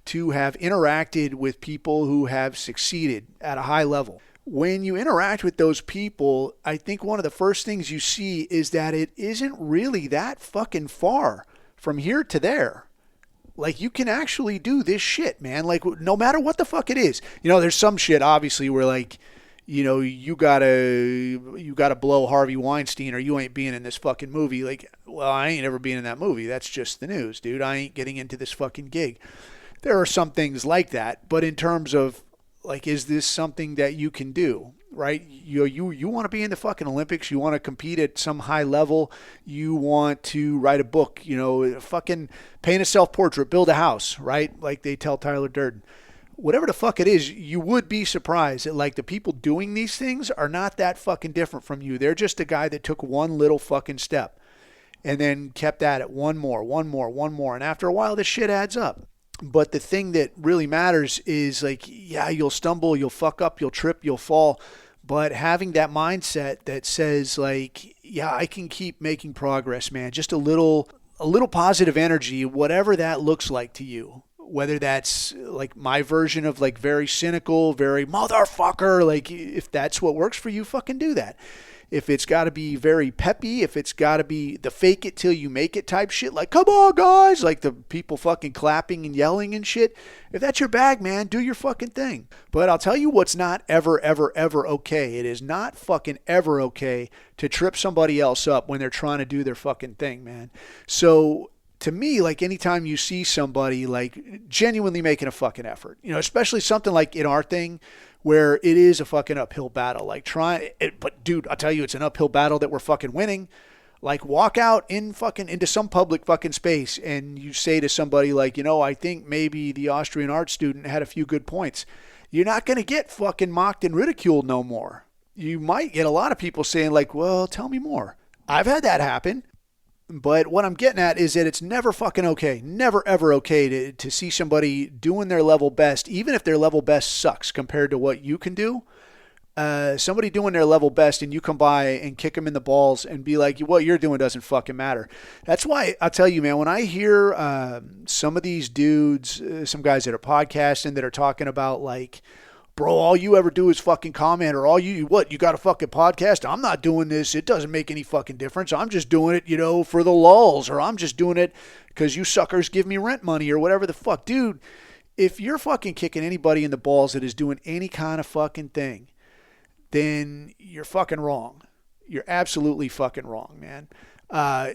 to have interacted with people who have succeeded at a high level. When you interact with those people, I think one of the first things you see is that it isn't really that fucking far from here to there. Like, you can actually do this shit, man. Like, no matter what the fuck it is. You know, there's some shit, obviously, where, like, you know, you gotta blow Harvey Weinstein or you ain't being in this fucking movie. Like, well, I ain't ever being in that movie. That's just the news, dude. I ain't getting into this fucking gig. There are some things like that, but in terms of, like, is this something that you can do, right? You want to be in the fucking Olympics. You want to compete at some high level. You want to write a book, you know, fucking paint a self-portrait, build a house, right? Like they tell Tyler Durden. Whatever the fuck it is, you would be surprised that, like, the people doing these things are not that fucking different from you. They're just a guy that took one little fucking step and then kept at it one more. And after a while, this shit adds up. But the thing that really matters is, like, yeah, you'll stumble, you'll fuck up, you'll trip, you'll fall. But having that mindset that says, like, yeah, I can keep making progress, man. Just a little positive energy, whatever that looks like to you. Whether that's like my version of, like, very cynical, very motherfucker, like, if that's what works for you, fucking do that. If it's got to be very peppy, if it's got to be the fake it till you make it type shit, like, come on, guys, like the people fucking clapping and yelling and shit. If that's your bag, man, do your fucking thing. But I'll tell you what's not ever okay. It is not fucking ever okay to trip somebody else up when they're trying to do their fucking thing, man. So to me, like, anytime you see somebody, like, genuinely making a fucking effort, you know, especially something like in our thing, where it is a fucking uphill battle. Like, but dude, I'll tell you, it's an uphill battle that we're fucking winning. Like, walk out into some public fucking space and you say to somebody, like, you know, I think maybe the Austrian art student had a few good points. You're not going to get fucking mocked and ridiculed no more. You might get a lot of people saying, like, well, tell me more. I've had that happen. But what I'm getting at is that it's never fucking okay, never ever okay to see somebody doing their level best, even if their level best sucks compared to what you can do. Somebody doing their level best and you come by and kick them in the balls and be like, what you're doing doesn't fucking matter. That's why I'll tell you, man, when I hear some of these dudes, some guys that are podcasting that are talking about, like, bro, all you ever do is fucking comment, or you got a fucking podcast? I'm not doing this. It doesn't make any fucking difference. I'm just doing it, you know, for the lulz, or I'm just doing it because you suckers give me rent money, or whatever the fuck. Dude, if you're fucking kicking anybody in the balls that is doing any kind of fucking thing, then you're fucking wrong. You're absolutely fucking wrong, man.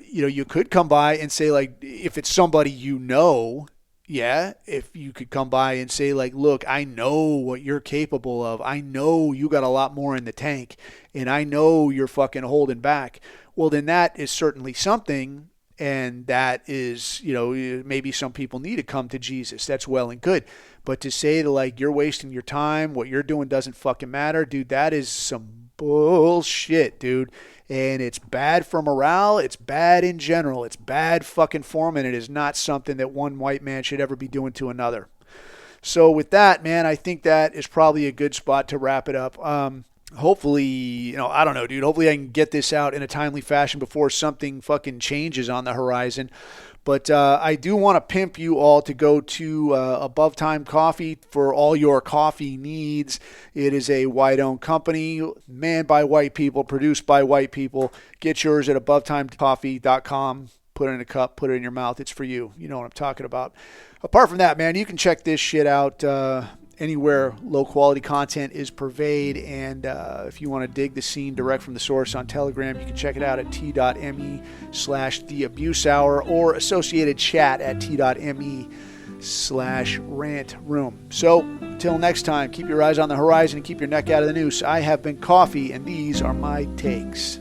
You know, you could come by and say, like, if it's somebody you know, yeah, if you could come by and say, like, look, I know what you're capable of. I know you got a lot more in the tank, and I know you're fucking holding back. Well, then that is certainly something, and that is, you know, maybe some people need to come to Jesus. That's well and good. But to say that, like, you're wasting your time, what you're doing doesn't fucking matter, dude, that is some bullshit, dude. And it's bad for morale. It's bad in general. It's bad fucking form, and it is not something that one white man should ever be doing to another. So with that, man, I think that is probably a good spot to wrap it up. Hopefully, you know, I don't know, dude. Hopefully I can get this out in a timely fashion before something fucking changes on the horizon. But I do want to pimp you all to go to Above Time Coffee for all your coffee needs. It is a white-owned company, manned by white people, produced by white people. Get yours at AboveTimeCoffee.com. Put it in a cup, put it in your mouth. It's for you. You know what I'm talking about. Apart from that, man, you can check this shit out anywhere low-quality content is purveyed. And if you want to dig the scene direct from the source on Telegram, you can check it out at t.me/theabusehour or associated chat at t.me/rantroom. So, until next time, keep your eyes on the horizon and keep your neck out of the noose. I have been Coffee, and these are my takes.